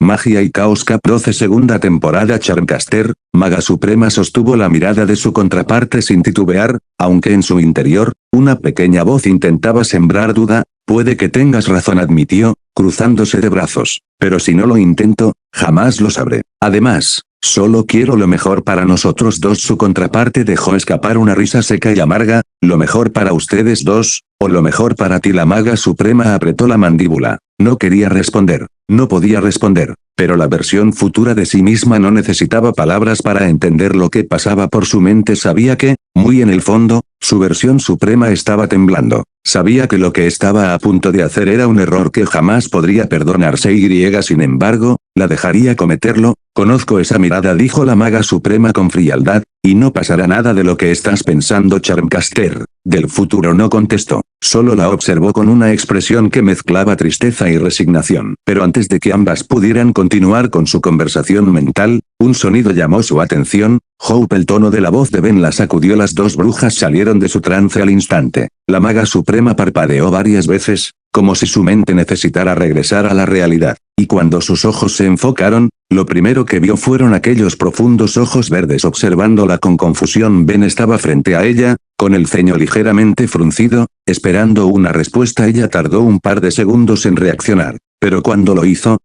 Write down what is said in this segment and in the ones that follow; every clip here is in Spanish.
Magia y Caos Cap 12 segunda temporada. Charmcaster, Maga Suprema, sostuvo la mirada de su contraparte sin titubear, aunque en su interior, una pequeña voz intentaba sembrar duda. Puede que tengas razón, admitió, cruzándose de brazos, pero si no lo intento, jamás lo sabré. Además, solo quiero lo mejor para nosotros dos. Su contraparte dejó escapar una risa seca y amarga. ¿Lo mejor para ustedes dos, o lo mejor para ti? La Maga Suprema apretó la mandíbula. No quería responder, no podía responder, pero la versión futura de sí misma no necesitaba palabras para entender lo que pasaba por su mente. Sabía que, muy en el fondo, su versión suprema estaba temblando. Sabía que lo que estaba a punto de hacer era un error que jamás podría perdonarse y sin embargo, la dejaría cometerlo. Conozco esa mirada, dijo la Maga Suprema con frialdad, y no pasará nada de lo que estás pensando. Charmcaster, del futuro, no contestó, solo la observó con una expresión que mezclaba tristeza y resignación. Pero antes de que ambas pudieran continuar con su conversación mental, un sonido llamó su atención. Hope, el tono de la voz de Ben la sacudió. Las dos brujas salieron de su trance al instante. La Maga Suprema parpadeó varias veces, como si su mente necesitara regresar a la realidad, y cuando sus ojos se enfocaron, lo primero que vio fueron aquellos profundos ojos verdes observándola con confusión. Ben estaba frente a ella, con el ceño ligeramente fruncido, esperando una respuesta. Ella tardó un par de segundos en reaccionar, pero cuando lo hizo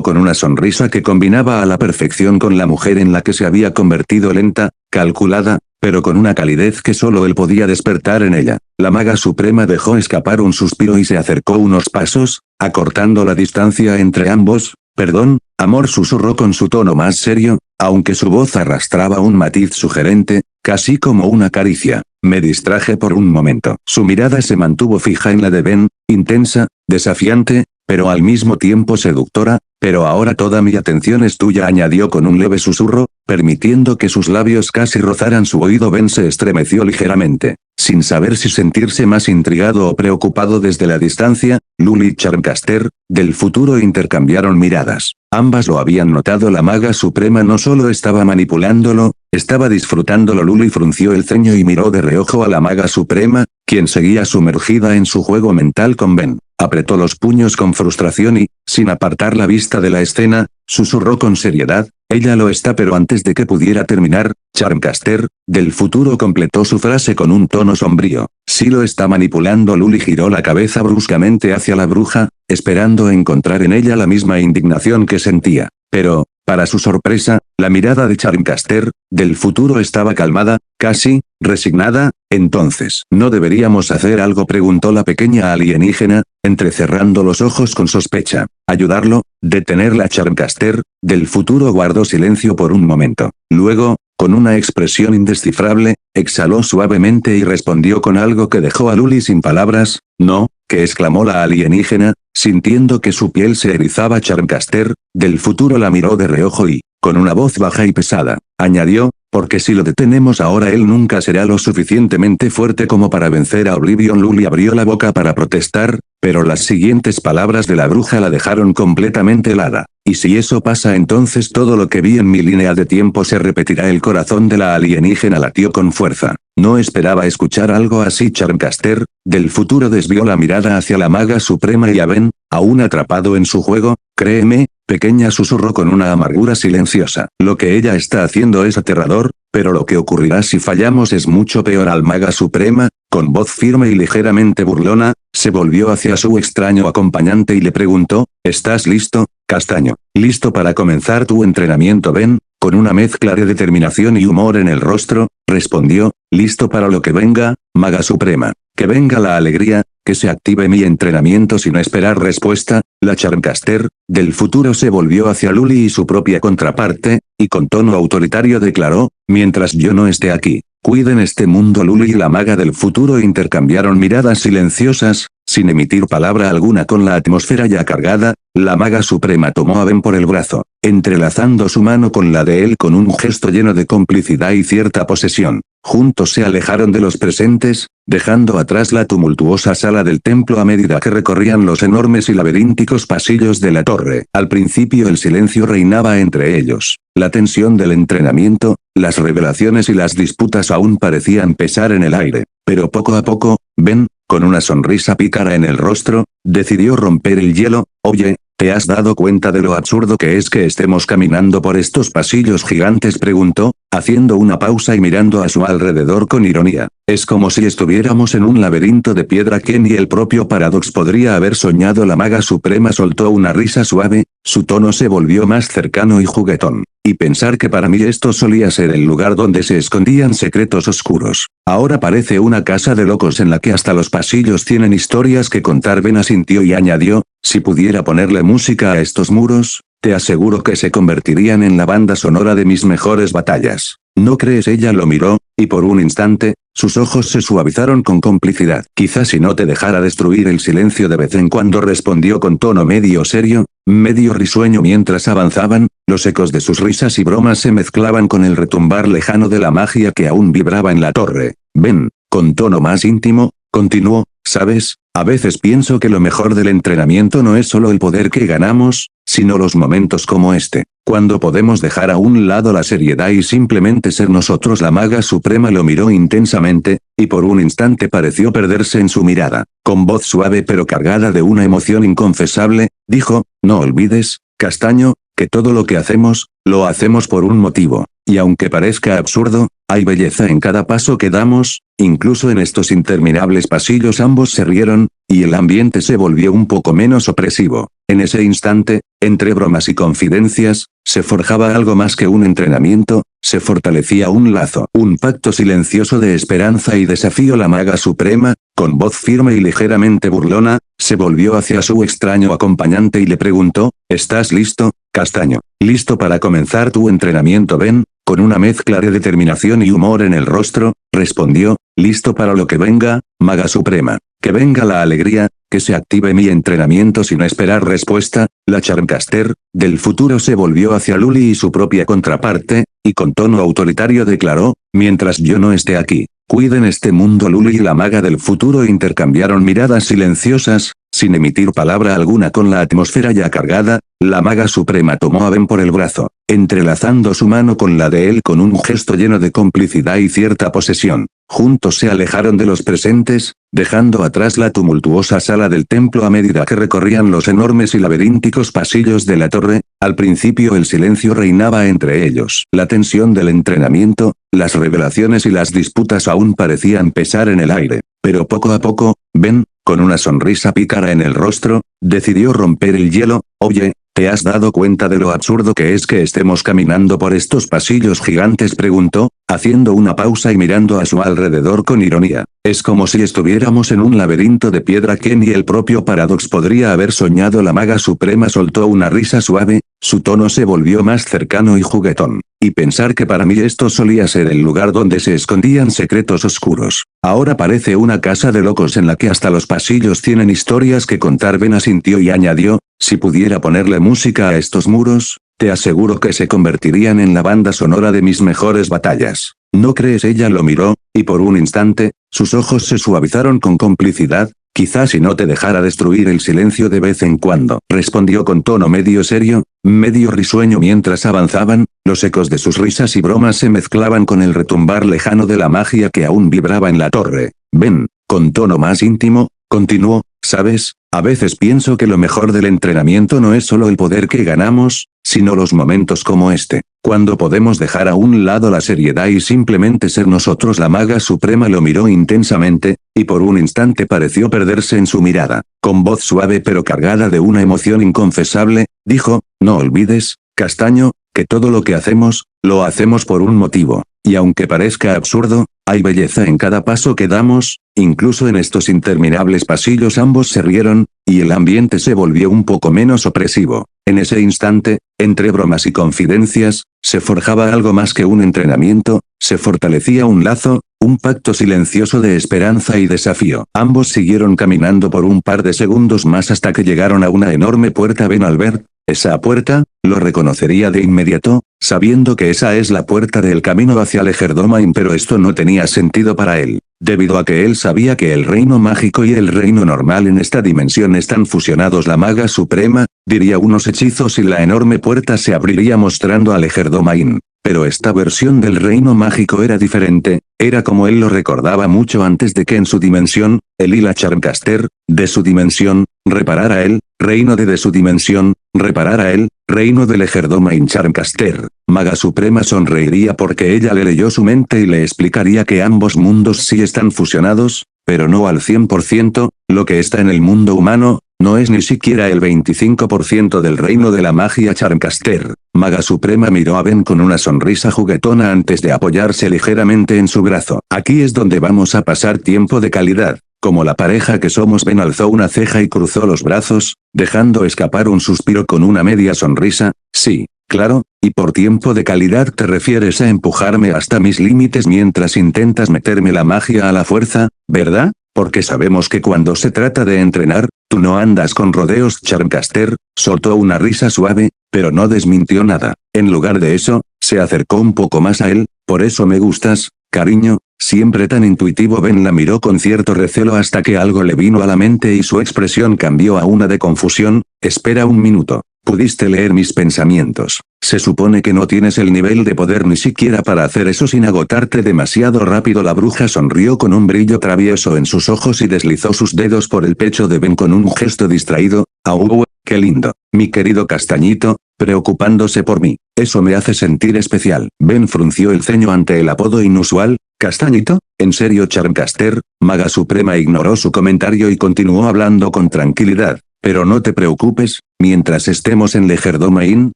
con una sonrisa que combinaba a la perfección con la mujer en la que se había convertido, lenta, calculada, pero con una calidez que solo él podía despertar en ella. La Maga Suprema dejó escapar un suspiro y se acercó unos pasos, acortando la distancia entre ambos. Perdón, amor, susurró con su tono más serio, aunque su voz arrastraba un matiz sugerente, casi como una caricia. Me distraje por un momento. Su mirada se mantuvo fija en la de Ben, intensa, desafiante, pero al mismo tiempo seductora. Pero ahora toda mi atención es tuya, añadió con un leve susurro, permitiendo que sus labios casi rozaran su oído. Ben se estremeció ligeramente, sin saber si sentirse más intrigado o preocupado desde la distancia. Luli y Charmcaster, del futuro, intercambiaron miradas. Ambas lo habían notado. La Maga Suprema no solo estaba manipulándolo, estaba disfrutándolo. Luli frunció el ceño y miró de reojo a la Maga Suprema, quien seguía sumergida en su juego mental con Ben. Apretó los puños con frustración y, sin apartar la vista de la escena, susurró con seriedad, ella lo está. Pero antes de que pudiera terminar, Charmcaster, del futuro, completó su frase con un tono sombrío. Sí lo está manipulando. Luli giró la cabeza bruscamente hacia la bruja, esperando encontrar en ella la misma indignación que sentía. Pero, para su sorpresa, la mirada de Charmcaster, del futuro, estaba calmada, casi resignada. Entonces, ¿no deberíamos hacer algo?, preguntó la pequeña alienígena, entrecerrando los ojos con sospecha. ¿Ayudarlo? ¿Detenerla? Charmcaster, del futuro, guardó silencio por un momento. Luego, con una expresión indescifrable, exhaló suavemente y respondió con algo que dejó a Luli sin palabras. No, ¿qué?, exclamó la alienígena, sintiendo que su piel se erizaba. Charmcaster, del futuro, la miró de reojo y, con una voz baja y pesada, añadió, porque si lo detenemos ahora él nunca será lo suficientemente fuerte como para vencer a Oblivion. Luli abrió la boca para protestar, pero las siguientes palabras de la bruja la dejaron completamente helada. Y si eso pasa, entonces todo lo que vi en mi línea de tiempo se repetirá. El corazón de la alienígena latió con fuerza. No esperaba escuchar algo así. Charmcaster, del futuro, desvió la mirada hacia la Maga Suprema y a Ben, aún atrapado en su juego. Créeme, pequeña, susurró con una amargura silenciosa. Lo que ella está haciendo es aterrador, pero lo que ocurrirá si fallamos es mucho peor. Al Maga Suprema, con voz firme y ligeramente burlona, se volvió hacia su extraño acompañante y le preguntó, ¿estás listo, castaño? ¿Listo para comenzar tu entrenamiento? Ben, con una mezcla de determinación y humor en el rostro, respondió, listo para lo que venga, Maga Suprema. Que venga la alegría, que se active mi entrenamiento. Sin esperar respuesta, la Charmcaster, del futuro, se volvió hacia Luli y su propia contraparte, y con tono autoritario declaró, mientras yo no esté aquí, cuiden este mundo. Luli y la Maga del futuro intercambiaron miradas silenciosas, sin emitir palabra alguna. Con la atmósfera ya cargada, la Maga Suprema tomó a Ben por el brazo, entrelazando su mano con la de él con un gesto lleno de complicidad y cierta posesión. Juntos se alejaron de los presentes, dejando atrás la tumultuosa sala del templo a medida que recorrían los enormes y laberínticos pasillos de la torre. Al principio el silencio reinaba entre ellos. La tensión del entrenamiento, las revelaciones y las disputas aún parecían pesar en el aire. Pero poco a poco, Ben, con una sonrisa pícara en el rostro, decidió romper el hielo. Oye, ¿te has dado cuenta de lo absurdo que es que estemos caminando por estos pasillos gigantes?, preguntó, haciendo una pausa y mirando a su alrededor con ironía. Es como si estuviéramos en un laberinto de piedra que ni el propio Paradox podría haber soñado. La maga suprema soltó una risa suave, su tono se volvió más cercano y juguetón. Y pensar que para mí esto solía ser el lugar donde se escondían secretos oscuros. Ahora parece una casa de locos en la que hasta los pasillos tienen historias que contar. Ben asintió y añadió, si pudiera ponerle música a estos muros, te aseguro que se convertirían en la banda sonora de mis mejores batallas. ¿No crees? Ella lo miró, y por un instante, sus ojos se suavizaron con complicidad. Quizás si no te dejara destruir el silencio de vez en cuando, respondió con tono medio serio, medio risueño. Mientras avanzaban, los ecos de sus risas y bromas se mezclaban con el retumbar lejano de la magia que aún vibraba en la torre. Ben, con tono más íntimo, continuó, ¿sabes? A veces pienso que lo mejor del entrenamiento no es solo el poder que ganamos, sino los momentos como este, cuando podemos dejar a un lado la seriedad y simplemente ser nosotros. La maga suprema lo miró intensamente, y por un instante pareció perderse en su mirada. Con voz suave pero cargada de una emoción inconfesable, dijo, no olvides, Castaño, que todo lo que hacemos, lo hacemos por un motivo. Y aunque parezca absurdo, hay belleza en cada paso que damos, incluso en estos interminables pasillos. Ambos se rieron, y el ambiente se volvió un poco menos opresivo. En ese instante, entre bromas y confidencias, se forjaba algo más que un entrenamiento, se fortalecía un lazo, un pacto silencioso de esperanza y desafío. La maga suprema, con voz firme y ligeramente burlona, se volvió hacia su extraño acompañante y le preguntó, ¿estás listo, Castaño? ¿Listo para comenzar tu entrenamiento? Ben, con una mezcla de determinación y humor en el rostro, respondió, listo para lo que venga, maga suprema. Que venga la alegría, que se active mi entrenamiento. Sin esperar respuesta, la Charmcaster del futuro se volvió hacia Luli y su propia contraparte, y con tono autoritario declaró, mientras yo no esté aquí, cuiden este mundo. Luli y la maga del futuro intercambiaron miradas silenciosas, sin emitir palabra alguna. Con la atmósfera ya cargada, la maga suprema tomó a Ben por el brazo, entrelazando su mano con la de él con un gesto lleno de complicidad y cierta posesión. Juntos se alejaron de los presentes, dejando atrás la tumultuosa sala del templo. A medida que recorrían los enormes y laberínticos pasillos de la torre, al principio el silencio reinaba entre ellos. La tensión del entrenamiento, las revelaciones y las disputas aún parecían pesar en el aire. Pero poco a poco, Ben, con una sonrisa pícara en el rostro, decidió romper el hielo. Oye, ¿te has dado cuenta de lo absurdo que es que estemos caminando por estos pasillos gigantes?, preguntó, haciendo una pausa y mirando a su alrededor con ironía. Es como si estuviéramos en un laberinto de piedra que ni el propio Paradox podría haber soñado. La maga suprema soltó una risa suave, su tono se volvió más cercano y juguetón. Y pensar que para mí esto solía ser el lugar donde se escondían secretos oscuros. Ahora parece una casa de locos en la que hasta los pasillos tienen historias que contar. Ben asintió y añadió, si pudiera ponerle música a estos muros, te aseguro que se convertirían en la banda sonora de mis mejores batallas. ¿No crees? Ella lo miró, y por un instante, sus ojos se suavizaron con complicidad. Quizás si no te dejara destruir el silencio de vez en cuando, respondió con tono medio serio, medio risueño. Mientras avanzaban, los ecos de sus risas y bromas se mezclaban con el retumbar lejano de la magia que aún vibraba en la torre. Ben, con tono más íntimo, continuó, ¿sabes? A veces pienso que lo mejor del entrenamiento no es solo el poder que ganamos, sino los momentos como este, cuando podemos dejar a un lado la seriedad y simplemente ser nosotros. La maga suprema lo miró intensamente, y por un instante pareció perderse en su mirada. Con voz suave pero cargada de una emoción inconfesable, dijo, no olvides, Castaño, que todo lo que hacemos, lo hacemos por un motivo. Y aunque parezca absurdo, hay belleza en cada paso que damos, incluso en estos interminables pasillos. Ambos se rieron, y el ambiente se volvió un poco menos opresivo. En ese instante, entre bromas y confidencias, se forjaba algo más que un entrenamiento, se fortalecía un lazo, un pacto silencioso de esperanza y desafío. Ambos siguieron caminando por un par de segundos más hasta que llegaron a una enorme puerta. Ben, al ver esa puerta, lo reconocería de inmediato, sabiendo que esa es la puerta del camino hacia Legerdomain, pero esto no tenía sentido para él, debido a que él sabía que el reino mágico y el reino normal en esta dimensión están fusionados. La maga suprema diría unos hechizos y la enorme puerta se abriría mostrando a Legerdomain. Pero esta versión del reino mágico era diferente, era como él lo recordaba mucho antes de que en su dimensión, él y la Charmcaster, de su dimensión, reparar a él, reino de su dimensión, reparar a él, reino del Ejérdomain. Charmcaster, Maga Suprema sonreiría porque ella le leyó su mente y le explicaría que ambos mundos sí están fusionados, pero no al 100%, lo que está en el mundo humano, no es ni siquiera el 25% del reino de la magia. Charmcaster, Maga Suprema miró a Ben con una sonrisa juguetona antes de apoyarse ligeramente en su brazo. Aquí es donde vamos a pasar tiempo de calidad. Como la pareja que somos. Ben alzó una ceja y cruzó los brazos, dejando escapar un suspiro con una media sonrisa. Sí, claro, y por tiempo de calidad te refieres a empujarme hasta mis límites mientras intentas meterme la magia a la fuerza, ¿verdad? Porque sabemos que cuando se trata de entrenar, tú no andas con rodeos. Charmcaster soltó una risa suave, pero no desmintió nada. En lugar de eso, se acercó un poco más a él. Por eso me gustas, cariño, siempre tan intuitivo. Ben la miró con cierto recelo hasta que algo le vino a la mente y su expresión cambió a una de confusión. Espera un minuto. Pudiste leer mis pensamientos. Se supone que no tienes el nivel de poder ni siquiera para hacer eso sin agotarte demasiado rápido. La bruja sonrió con un brillo travieso en sus ojos y deslizó sus dedos por el pecho de Ben con un gesto distraído. ¡Au! ¡Qué lindo! Mi querido castañito, preocupándose por mí. Eso me hace sentir especial. Ben frunció el ceño ante el apodo inusual. ¿Castañito? ¿En serio? Charmcaster, Maga Suprema ignoró su comentario y continuó hablando con tranquilidad. Pero no te preocupes, mientras estemos en Ejérdomain,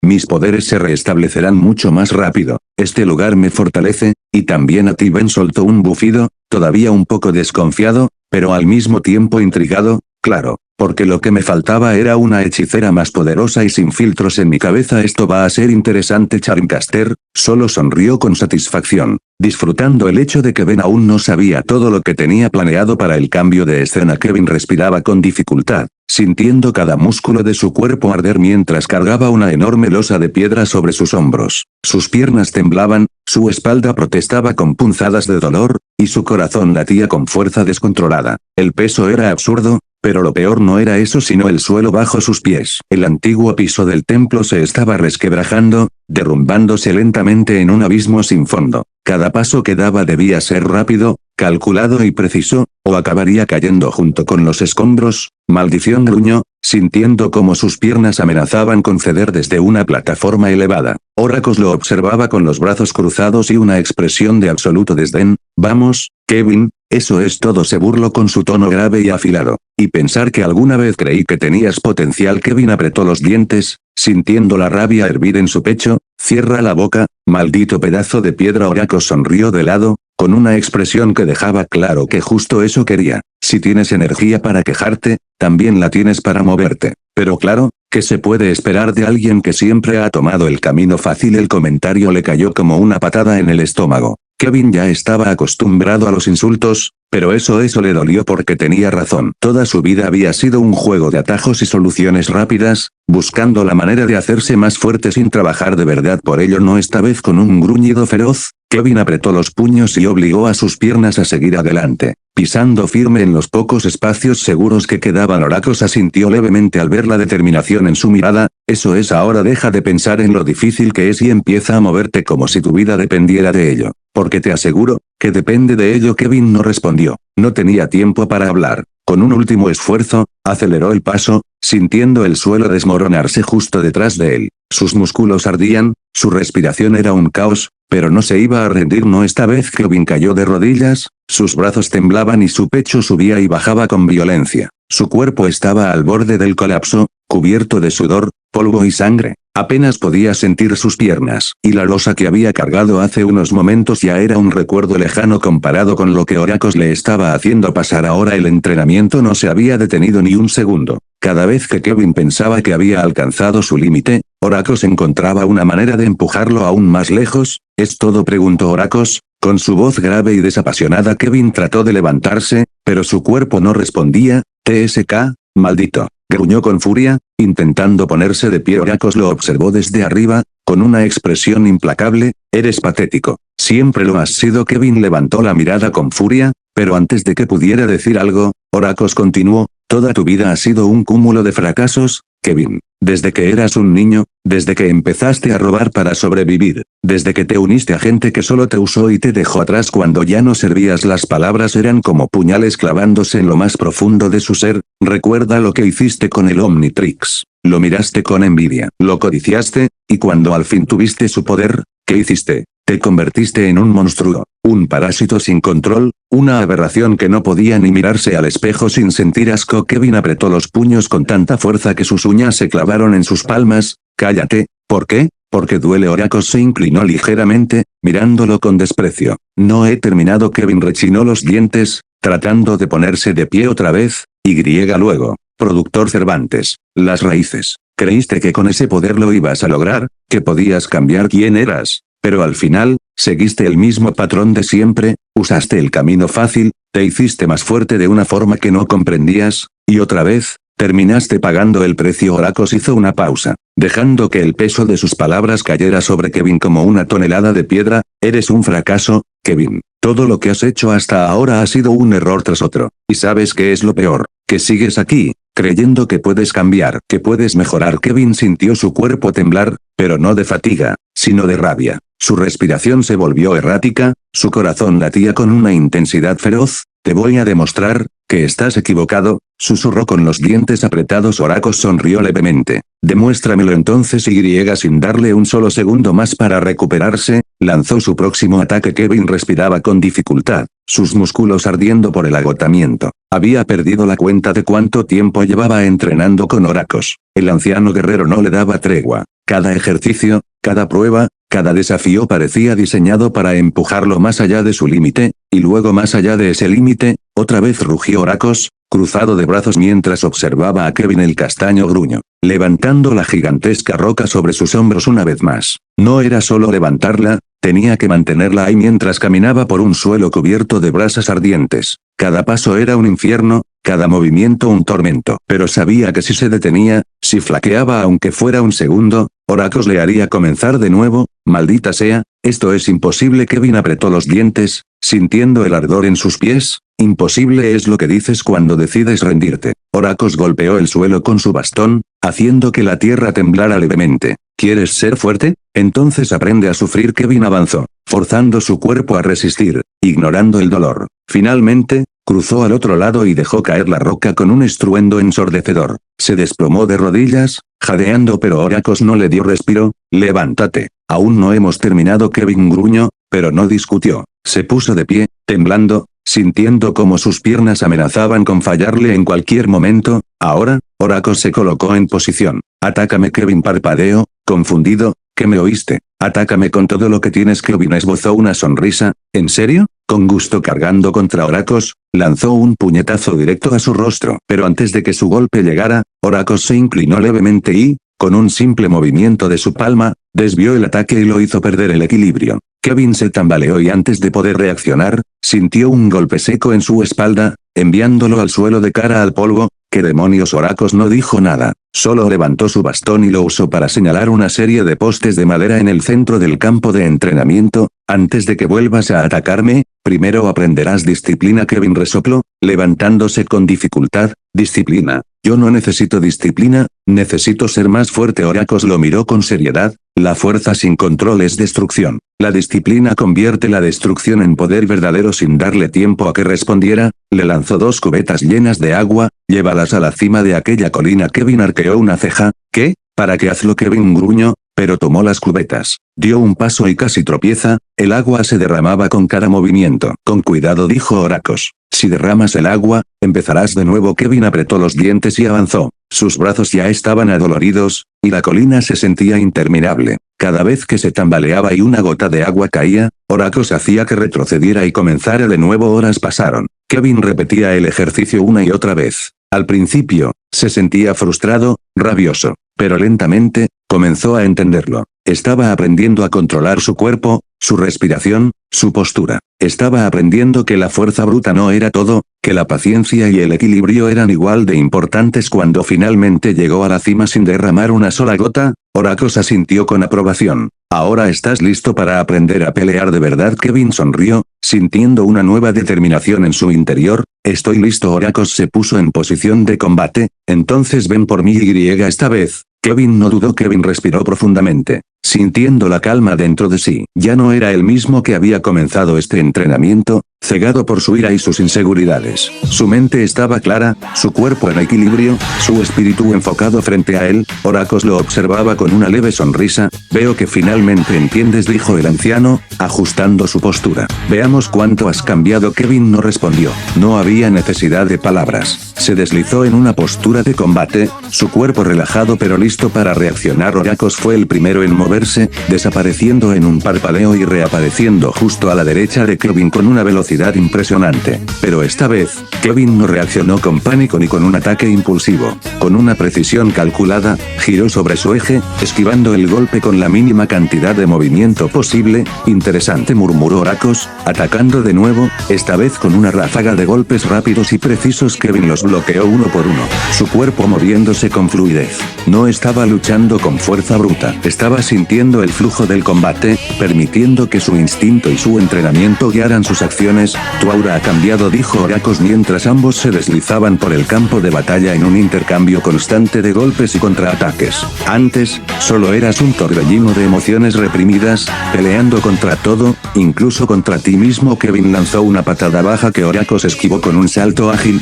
mis poderes se restablecerán mucho más rápido. Este lugar me fortalece, y también a ti. Ben soltó un bufido, todavía un poco desconfiado, pero al mismo tiempo intrigado, claro, porque lo que me faltaba era una hechicera más poderosa y sin filtros en mi cabeza. Esto va a ser interesante. Charmcaster solo sonrió con satisfacción, disfrutando el hecho de que Ben aún no sabía todo lo que tenía planeado para el cambio de escena. Kevin respiraba con dificultad, sintiendo cada músculo de su cuerpo arder mientras cargaba una enorme losa de piedra sobre sus hombros. Sus piernas temblaban, su espalda protestaba con punzadas de dolor, y su corazón latía con fuerza descontrolada. El peso era absurdo, pero lo peor no era eso sino el suelo bajo sus pies. El antiguo piso del templo se estaba resquebrajando, derrumbándose lentamente en un abismo sin fondo. Cada paso que daba debía ser rápido, calculado y preciso, o acabaría cayendo junto con los escombros. Maldición, gruñó, sintiendo cómo sus piernas amenazaban con ceder desde una plataforma elevada. Oracos lo observaba con los brazos cruzados y una expresión de absoluto desdén. Vamos, Kevin, eso es todo, se burló con su tono grave y afilado. Y pensar que alguna vez creí que tenías potencial. Kevin apretó los dientes, sintiendo la rabia hervir en su pecho. Cierra la boca, maldito pedazo de piedra. Oracos sonrió de lado, con una expresión que dejaba claro que justo eso quería. Si tienes energía para quejarte, también la tienes para moverte. Pero claro, ¿qué se puede esperar de alguien que siempre ha tomado el camino fácil? El comentario le cayó como una patada en el estómago. Kevin ya estaba acostumbrado a los insultos, pero eso le dolió porque tenía razón. Toda su vida había sido un juego de atajos y soluciones rápidas, buscando la manera de hacerse más fuerte sin trabajar de verdad por ello. No esta vez. Con un gruñido feroz, Kevin apretó los puños y obligó a sus piernas a seguir adelante, pisando firme en los pocos espacios seguros que quedaban. Oracos asintió levemente al ver la determinación en su mirada. Eso es, ahora deja de pensar en lo difícil que es y empieza a moverte como si tu vida dependiera de ello. Porque te aseguro, que depende de ello. Kevin no respondió. No tenía tiempo para hablar. Con un último esfuerzo, aceleró el paso, sintiendo el suelo desmoronarse justo detrás de él. Sus músculos ardían, su respiración era un caos, pero no se iba a rendir. No esta vez. Kevin cayó de rodillas, sus brazos temblaban y su pecho subía y bajaba con violencia. Su cuerpo estaba al borde del colapso, cubierto de sudor, polvo y sangre. Apenas podía sentir sus piernas, y la losa que había cargado hace unos momentos ya era un recuerdo lejano comparado con lo que Oracos le estaba haciendo pasar ahora. El entrenamiento no se había detenido ni un segundo. Cada vez que Kevin pensaba que había alcanzado su límite, Oracos encontraba una manera de empujarlo aún más lejos. ¿Es todo?, preguntó Oracos, con su voz grave y desapasionada. Kevin trató de levantarse, pero su cuerpo no respondía. TSK, maldito, gruñó con furia, intentando ponerse de pie. Oracos lo observó desde arriba, con una expresión implacable. Eres patético. Siempre lo has sido. Kevin levantó la mirada con furia, pero antes de que pudiera decir algo, Oracos continuó. Toda tu vida ha sido un cúmulo de fracasos, Kevin. desde que eras un niño, desde que empezaste a robar para sobrevivir, desde que te uniste a gente que solo te usó y te dejó atrás cuando ya no servías. Las palabras eran como puñales clavándose en lo más profundo de su ser. Recuerda lo que hiciste con el Omnitrix. Lo miraste con envidia, lo codiciaste, y cuando al fin tuviste su poder, ¿qué hiciste? Te convertiste en un monstruo, un parásito sin control, una aberración que no podía ni mirarse al espejo sin sentir asco. Kevin apretó los puños con tanta fuerza que sus uñas se clavaron en sus palmas. Cállate, ¿por qué? Porque duele. Oracos se inclinó ligeramente, mirándolo con desprecio. No he terminado. Kevin rechinó los dientes, tratando de ponerse de pie otra vez, y luego. Productor Cervantes, las raíces. Creíste que con ese poder lo ibas a lograr, que podías cambiar quién eras. Pero al final, seguiste el mismo patrón de siempre, usaste el camino fácil, te hiciste más fuerte de una forma que no comprendías, y otra vez, terminaste pagando el precio. Oracos hizo una pausa, dejando que el peso de sus palabras cayera sobre Kevin como una tonelada de piedra. Eres un fracaso, Kevin. Todo lo que has hecho hasta ahora ha sido un error tras otro, y ¿sabes qué es lo peor? Que sigues aquí, creyendo que puedes cambiar, que puedes mejorar. Kevin sintió su cuerpo temblar, pero no de fatiga, sino de rabia. Su respiración se volvió errática, su corazón latía con una intensidad feroz. Te voy a demostrar que estás equivocado, susurró con los dientes apretados. Oracos sonrió levemente. Demuéstramelo entonces. Sin darle un solo segundo más para recuperarse, lanzó su próximo ataque. Kevin respiraba con dificultad, sus músculos ardiendo por el agotamiento. Había perdido la cuenta de cuánto tiempo llevaba entrenando con Oracos. El anciano guerrero no le daba tregua. Cada ejercicio, cada prueba, cada desafío parecía diseñado para empujarlo más allá de su límite, y luego más allá de ese límite. Otra vez rugió Oracos, cruzado de brazos mientras observaba a Kevin. El castaño gruñó, levantando la gigantesca roca sobre sus hombros una vez más. No era solo levantarla, tenía que mantenerla ahí mientras caminaba por un suelo cubierto de brasas ardientes. Cada paso era un infierno, cada movimiento un tormento. Pero sabía que si se detenía, si flaqueaba aunque fuera un segundo, Oracos le haría comenzar de nuevo. Maldita sea, esto es imposible. Kevin apretó los dientes, sintiendo el ardor en sus pies. Imposible es lo que dices cuando decides rendirte. Oracos golpeó el suelo con su bastón, haciendo que la tierra temblara levemente. ¿Quieres ser fuerte? Entonces aprende a sufrir. Kevin avanzó, forzando su cuerpo a resistir, ignorando el dolor. Finalmente, cruzó al otro lado y dejó caer la roca con un estruendo ensordecedor. Se desplomó de rodillas, jadeando, pero Oracos no le dio respiro. Levántate. Aún no hemos terminado. Kevin gruñó, pero no discutió. Se puso de pie, temblando, sintiendo como sus piernas amenazaban con fallarle en cualquier momento. Ahora, Oracos se colocó en posición. Atácame. Kevin parpadeó, confundido. ¿Qué me oíste? Atácame con todo lo que tienes. Kevin esbozó una sonrisa. ¿En serio? Con gusto. Cargando contra Oracos, lanzó un puñetazo directo a su rostro. Pero antes de que su golpe llegara, Oracos se inclinó levemente y, con un simple movimiento de su palma, desvió el ataque y lo hizo perder el equilibrio. Kevin se tambaleó y antes de poder reaccionar, sintió un golpe seco en su espalda, enviándolo al suelo de cara al polvo. ¿Qué demonios? Oracos no dijo nada, solo levantó su bastón y lo usó para señalar una serie de postes de madera en el centro del campo de entrenamiento. Antes de que vuelvas a atacarme, primero aprenderás disciplina. Kevin resopló, levantándose con dificultad. ¿Disciplina? Yo no necesito disciplina, necesito ser más fuerte. Oracos lo miró con seriedad. La fuerza sin control es destrucción. La disciplina convierte la destrucción en poder verdadero. Sin darle tiempo a que respondiera, le lanzó 2 cubetas llenas de agua. Llévalas a la cima de aquella colina. Kevin arqueó una ceja. ¿Qué? ¿Para qué hazlo? Kevin gruñó, pero tomó las cubetas. Dio un paso y casi tropieza. El agua se derramaba con cada movimiento. Con cuidado, dijo Oracos. Si derramas el agua, empezarás de nuevo. Kevin apretó los dientes y avanzó. Sus brazos ya estaban adoloridos, y la colina se sentía interminable. Cada vez que se tambaleaba y una gota de agua caía, Oracos hacía que retrocediera y comenzara de nuevo. Horas pasaron. Kevin repetía el ejercicio una y otra vez. Al principio, se sentía frustrado, rabioso, pero lentamente, comenzó a entenderlo. Estaba aprendiendo a controlar su cuerpo, su respiración, su postura. Estaba aprendiendo que la fuerza bruta no era todo, que la paciencia y el equilibrio eran igual de importantes. Cuando finalmente llegó a la cima sin derramar una sola gota, Oracos asintió con aprobación. ¿Ahora estás listo para aprender a pelear de verdad? Kevin sonrió, sintiendo una nueva determinación en su interior. Estoy listo. Oracos se puso en posición de combate. Entonces ven por mí. Esta vez, Kevin no dudó. Kevin respiró profundamente, sintiendo la calma dentro de sí. Ya no era el mismo que había comenzado este entrenamiento, cegado por su ira y sus inseguridades. Su mente estaba clara, su cuerpo en equilibrio, su espíritu enfocado frente a él. Oracos lo observaba con una leve sonrisa. Veo que finalmente entiendes, dijo el anciano, ajustando su postura. Veamos cuánto has cambiado. Kevin no respondió. No había necesidad de palabras. Se deslizó en una postura de combate, su cuerpo relajado pero listo para reaccionar. Oracos fue el primero en moverse, desapareciendo en un parpadeo y reapareciendo justo a la derecha de Kevin con una velocidad impresionante. Pero esta vez, Kevin no reaccionó con pánico ni con un ataque impulsivo. Con una precisión calculada, giró sobre su eje, esquivando el golpe con la mínima cantidad de movimiento posible. Interesante, murmuró Oracos, atacando de nuevo, esta vez con una ráfaga de golpes rápidos y precisos. Kevin los bloqueó uno por uno, su cuerpo moviéndose con fluidez. No estaba luchando con fuerza bruta, estaba sintiendo el flujo del combate, permitiendo que su instinto y su entrenamiento guiaran sus acciones. Tu aura ha cambiado, dijo Oracos mientras ambos se deslizaban por el campo de batalla en un intercambio constante de golpes y contraataques. Antes, solo eras un torbellino de emociones reprimidas, peleando contra todo, incluso contra ti mismo. Kevin lanzó una patada baja que Oracos esquivó con un salto ágil.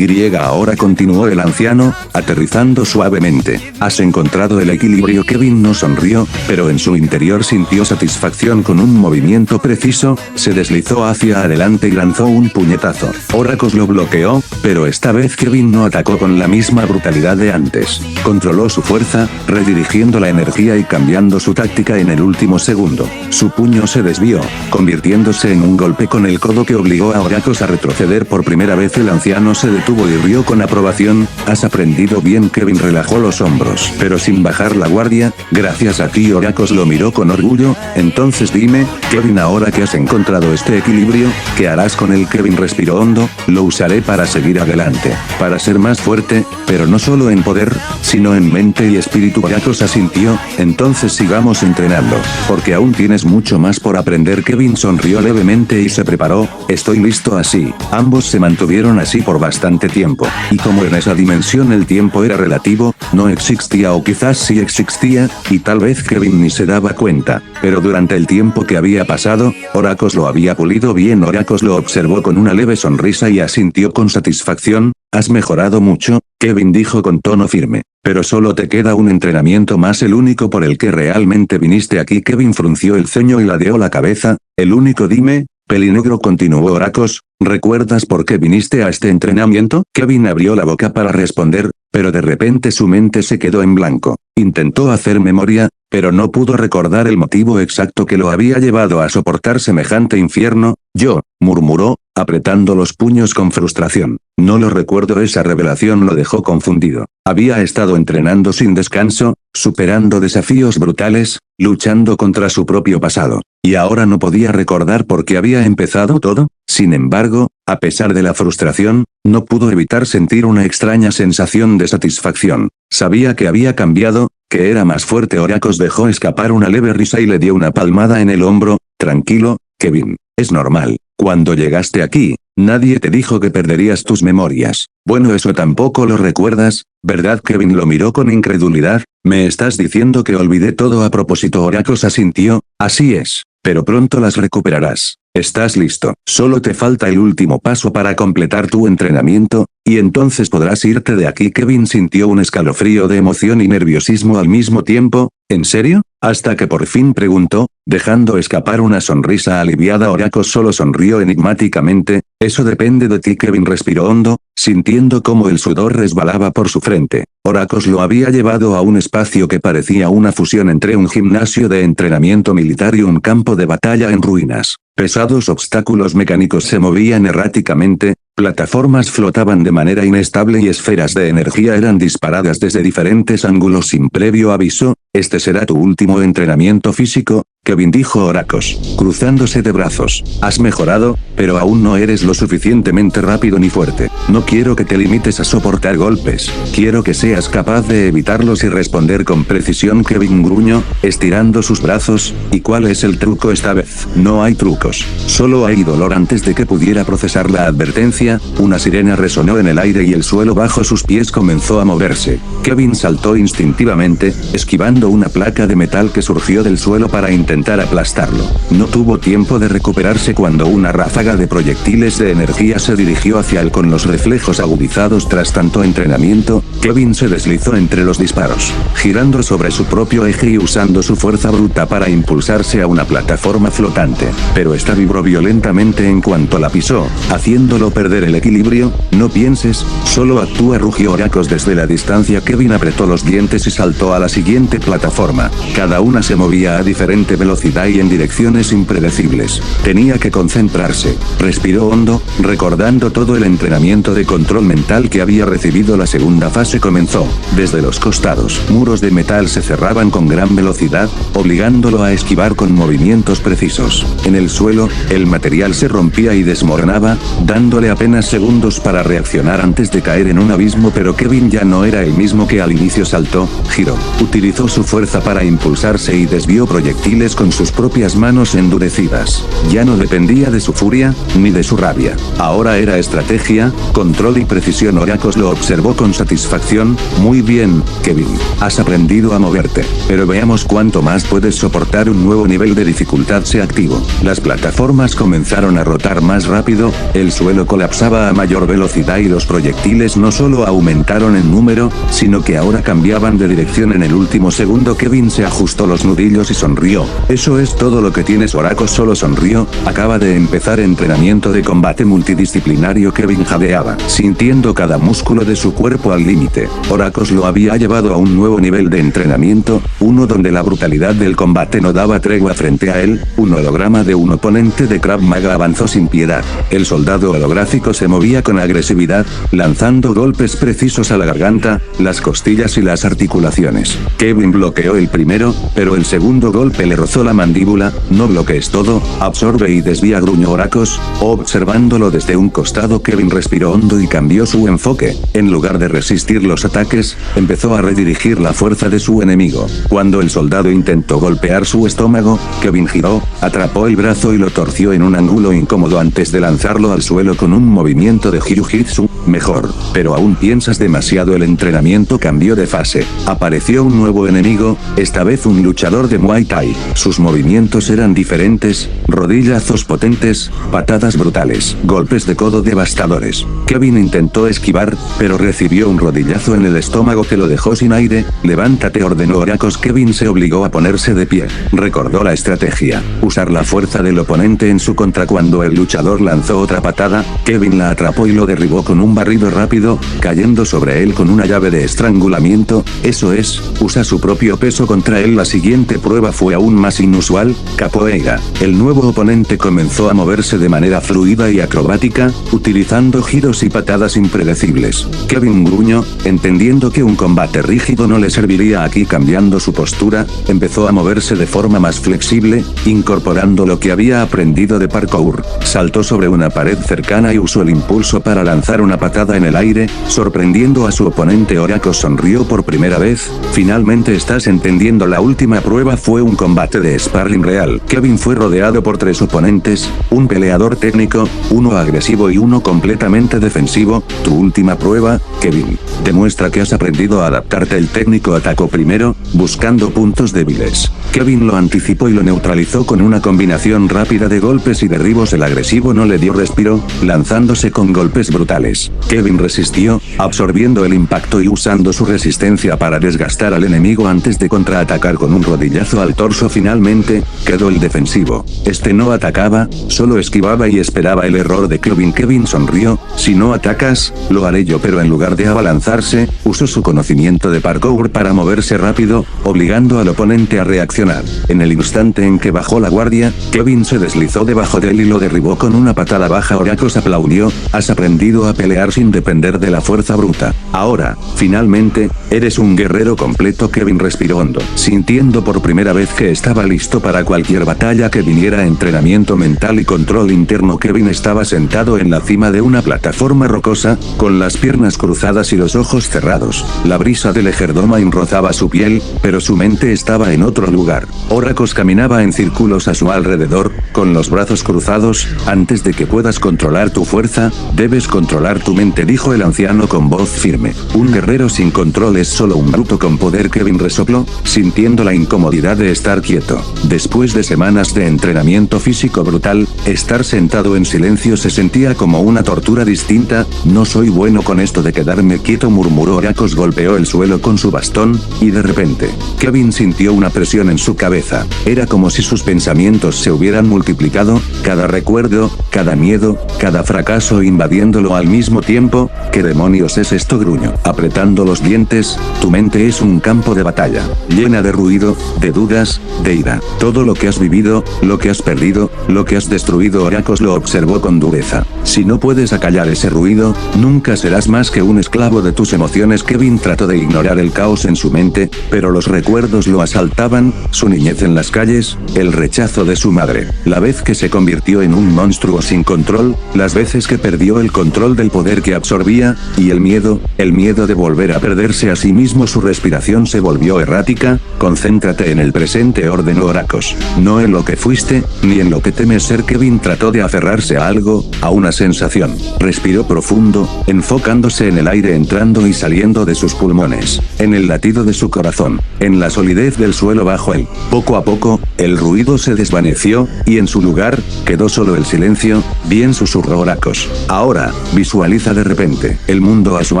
Ahora continuó el anciano, aterrizando suavemente. ¿Has encontrado el equilibrio? Kevin no sonrió, pero en su interior sintió satisfacción. Con un movimiento preciso, se deslizó hacia adelante y lanzó un puñetazo. Oracos lo bloqueó, pero esta vez Kevin no atacó con la misma brutalidad de antes. Controló su fuerza, redirigiendo la energía y cambiando su táctica en el último segundo. Su puño se desvió, convirtiéndose en un golpe con el codo que obligó a Oracos a retroceder por primera vez. El anciano se detuvo y rió con aprobación. Has aprendido bien. Kevin relajó los hombros, pero sin bajar la guardia. Gracias a ti. Oracos lo miró con orgullo. Entonces dime, Kevin, ahora que has encontrado este equilibrio, ¿qué harás con él? Kevin respiró hondo. Lo usaré para seguir adelante, para ser más fuerte, pero no solo en poder, sino en mente y espíritu. Oracos asintió. Entonces sigamos entrenando, porque aún tienes mucho más por aprender. Kevin sonrió levemente y se preparó. Estoy listo. Así, ambos se mantuvieron así por bastante tiempo, y como en esa dimensión el tiempo era relativo, no existía, o quizás sí existía, y tal vez Kevin ni se daba cuenta, pero durante el tiempo que había pasado, Oracos lo había pulido bien. Oracos lo observó con una leve sonrisa y asintió con satisfacción. Has mejorado mucho, Kevin dijo con tono firme, pero solo te queda un entrenamiento más, el único por el que realmente viniste aquí. Kevin frunció el ceño y ladeó la cabeza. ¿El único? Dime. Pelinegro, continuó Oracos, ¿recuerdas por qué viniste a este entrenamiento? Kevin abrió la boca para responder, pero de repente su mente se quedó en blanco. Intentó hacer memoria, pero no pudo recordar el motivo exacto que lo había llevado a soportar semejante infierno. Yo, murmuró, apretando los puños con frustración. No lo recuerdo. Esa revelación lo dejó confundido. Había estado entrenando sin descanso, superando desafíos brutales, luchando contra su propio pasado. Y ahora no podía recordar por qué había empezado todo. Sin embargo, a pesar de la frustración, no pudo evitar sentir una extraña sensación de satisfacción. Sabía que había cambiado, que era más fuerte. Oracos dejó escapar una leve risa y le dio una palmada en el hombro. Tranquilo, Kevin, es normal. Cuando llegaste aquí, nadie te dijo que perderías tus memorias. Bueno, eso tampoco lo recuerdas, ¿verdad? Kevin lo miró con incredulidad. ¿Me estás diciendo que olvidé todo a propósito? Oracos asintió. Así es, pero pronto las recuperarás. Estás listo. Solo te falta el último paso para completar tu entrenamiento, y entonces podrás irte de aquí. Kevin sintió un escalofrío de emoción y nerviosismo al mismo tiempo. ¿En serio? Hasta que por fin preguntó, dejando escapar una sonrisa aliviada. Oracos solo sonrió enigmáticamente. Eso depende de ti. Kevin respiró hondo, sintiendo cómo el sudor resbalaba por su frente. Oracos lo había llevado a un espacio que parecía una fusión entre un gimnasio de entrenamiento militar y un campo de batalla en ruinas. Pesados obstáculos mecánicos se movían erráticamente, plataformas flotaban de manera inestable y esferas de energía eran disparadas desde diferentes ángulos sin previo aviso. Este será tu último entrenamiento físico, Kevin, dijo Oracos, cruzándose de brazos. Has mejorado, pero aún no eres lo suficientemente rápido ni fuerte. No quiero que te limites a soportar golpes. Quiero que seas capaz de evitarlos y responder con precisión. Kevin gruñó, estirando sus brazos. ¿Y cuál es el truco esta vez? No hay trucos. Solo hay dolor. Antes de que pudiera procesar la advertencia, una sirena resonó en el aire y el suelo bajo sus pies comenzó a moverse. Kevin saltó instintivamente, esquivando una placa de metal que surgió del suelo para intentar aplastarlo. No tuvo tiempo de recuperarse cuando una ráfaga de proyectiles de energía se dirigió hacia él con los reflejos agudizados. Tras tanto entrenamiento, Kevin se deslizó entre los disparos, girando sobre su propio eje y usando su fuerza bruta para impulsarse a una plataforma flotante. Pero esta vibró violentamente en cuanto la pisó, haciéndolo perder el equilibrio. No pienses, solo actúa, rugió Oracos desde la distancia. Kevin apretó los dientes y saltó a la siguiente plataforma. Cada una se movía a diferente velocidad y en direcciones impredecibles. Tenía que concentrarse. Respiró hondo, recordando todo el entrenamiento de control mental que había recibido. La segunda fase comenzó. Desde los costados, muros de metal se cerraban con gran velocidad, obligándolo a esquivar con movimientos precisos. En el suelo, el material se rompía y desmoronaba, dándole apenas segundos para reaccionar antes de caer en un abismo. Pero Kevin ya no era el mismo que al inicio. Saltó, giró, utilizó su fuerza para impulsarse y desvió proyectiles con sus propias manos endurecidas. Ya no dependía de su furia, ni de su rabia. Ahora era estrategia, control y precisión. Oracos lo observó con satisfacción. Muy bien, Kevin. Has aprendido a moverte. Pero veamos cuánto más puedes soportar. Un nuevo nivel de dificultad se activó. Las plataformas comenzaron a rotar más rápido, el suelo colapsaba a mayor velocidad y los proyectiles no solo aumentaron en número, sino que ahora cambiaban de dirección en el último segundo. Kevin se ajustó los nudillos y sonrió. ¿Eso es todo lo que tienes? Oracos solo sonrió. Acaba de empezar entrenamiento de combate multidisciplinario. Kevin jadeaba, sintiendo cada músculo de su cuerpo al límite. Oracos lo había llevado a un nuevo nivel de entrenamiento, uno donde la brutalidad del combate no daba tregua frente a él. Un holograma de un oponente de Krav Maga avanzó sin piedad. El soldado holográfico se movía con agresividad, lanzando golpes precisos a la garganta, las costillas y las articulaciones. Kevin bloqueó el primero, pero el segundo golpe le rozó la mandíbula. No bloquees todo, absorbe y desvía, gruñó Oracos, observándolo desde un costado. Kevin respiró hondo y cambió su enfoque. En lugar de resistir los ataques, empezó a redirigir la fuerza de su enemigo. Cuando el soldado intentó golpear su estómago, Kevin giró, atrapó el brazo y lo torció en un ángulo incómodo antes de lanzarlo al suelo con un movimiento de jiu-jitsu. Mejor, pero aún piensas demasiado. El entrenamiento cambió de fase. Apareció un nuevo enemigo, esta vez un luchador de Muay Thai. Sus movimientos eran diferentes, rodillazos potentes, patadas brutales, golpes de codo devastadores. Kevin intentó esquivar, pero recibió un rodillazo en el estómago que lo dejó sin aire. Levántate, ordenó Oracos. Kevin se obligó a ponerse de pie. Recordó la estrategia, usar la fuerza del oponente en su contra. Cuando el luchador lanzó otra patada, Kevin la atrapó y lo derribó con un barrido rápido, cayendo sobre él con una llave de estrangulamiento. Eso es, usa su propio peso contra él. La siguiente prueba fue aún más inusual, capoeira. El nuevo oponente comenzó a moverse de manera fluida y acrobática, utilizando giros y patadas impredecibles. Kevin gruñó, entendiendo que un combate rígido no le serviría aquí. Cambiando su postura, empezó a moverse de forma más flexible, incorporando lo que había aprendido de parkour. Saltó sobre una pared cercana y usó el impulso para lanzar una patada en el aire, sorprendiendo a su oponente. Oracos sonrió por primera vez. Finalmente estás entendiendo. La última prueba fue un combate de sparring real. Kevin fue rodeado por tres oponentes, un peleador técnico, uno agresivo y uno completamente defensivo. Tu última prueba, Kevin, demuestra que has aprendido a adaptarte. El técnico atacó primero, buscando puntos débiles. Kevin lo anticipó y lo neutralizó con una combinación rápida de golpes y derribos. El agresivo no le dio respiro, lanzándose con golpes brutales. Kevin resistió, absorbiendo el impacto y usando su resistencia para desgastar al enemigo antes de contraatacar con un rodillazo al torso. Finalmente, quedó el defensivo. Este no atacaba, solo esquivaba y esperaba el error de Kevin. Kevin sonrió, si no atacas, lo haré yo. Pero en lugar de abalanzarse, usó su conocimiento de parkour para moverse rápido, obligando al oponente a reaccionar. En el instante en que bajó la guardia, Kevin se deslizó debajo de él y lo derribó con una patada baja. Oracos aplaudió, has aprendido a pelear sin depender de la fuerza bruta. Ahora, finalmente, eres un guerrero completo. Kevin respiró hondo, sintiendo por primera vez que estaba estaba listo para cualquier batalla que viniera. Entrenamiento mental y control interno. Kevin estaba sentado en la cima de una plataforma rocosa, con las piernas cruzadas y los ojos cerrados. La brisa del Ejerdoma rozaba su piel, pero su mente estaba en otro lugar. Oracos caminaba en círculos a su alrededor, con los brazos cruzados. Antes de que puedas controlar tu fuerza, debes controlar tu mente, dijo el anciano con voz firme. Un guerrero sin control es solo un bruto con poder. Kevin resopló, sintiendo la incomodidad de estar quieto. Después de semanas de entrenamiento físico brutal, estar sentado en silencio se sentía como una tortura distinta. No soy bueno con esto de quedarme quieto, murmuró. Oracos golpeó el suelo con su bastón, y de repente, Kevin sintió una presión en su cabeza. Era como si sus pensamientos se hubieran multiplicado, cada recuerdo, cada miedo, cada fracaso invadiéndolo al mismo tiempo. ¿Qué demonios es esto?, gruñó, apretando los dientes. Tu mente es un campo de batalla, llena de ruido, de dudas, de ira. Todo lo que has vivido, lo que has perdido, lo que has destruido. Oracos lo observó con dureza. Si no puedes acallar ese ruido, nunca serás más que un esclavo de tus emociones. Kevin trató de ignorar el caos en su mente, pero los recuerdos lo asaltaban, su niñez en las calles, el rechazo de su madre, la vez que se convirtió en un monstruo sin control, las veces que perdió el control del poder que absorbía, y el miedo de volver a perderse a sí mismo. Su respiración se volvió errática. Concéntrate en el presente, ordenó Oracos. No en lo que fuiste, ni en lo que temes ser. Kevin trató de aferrarse a algo, a una sensación. Respiró profundo, enfocándose en el aire entrando y saliendo de sus pulmones, en el latido de su corazón, en la solidez del suelo bajo él. Poco a poco, el ruido se desvaneció, y en su lugar, quedó solo el silencio. Bien, susurró Oracos. Ahora, visualiza. De repente, el mundo a su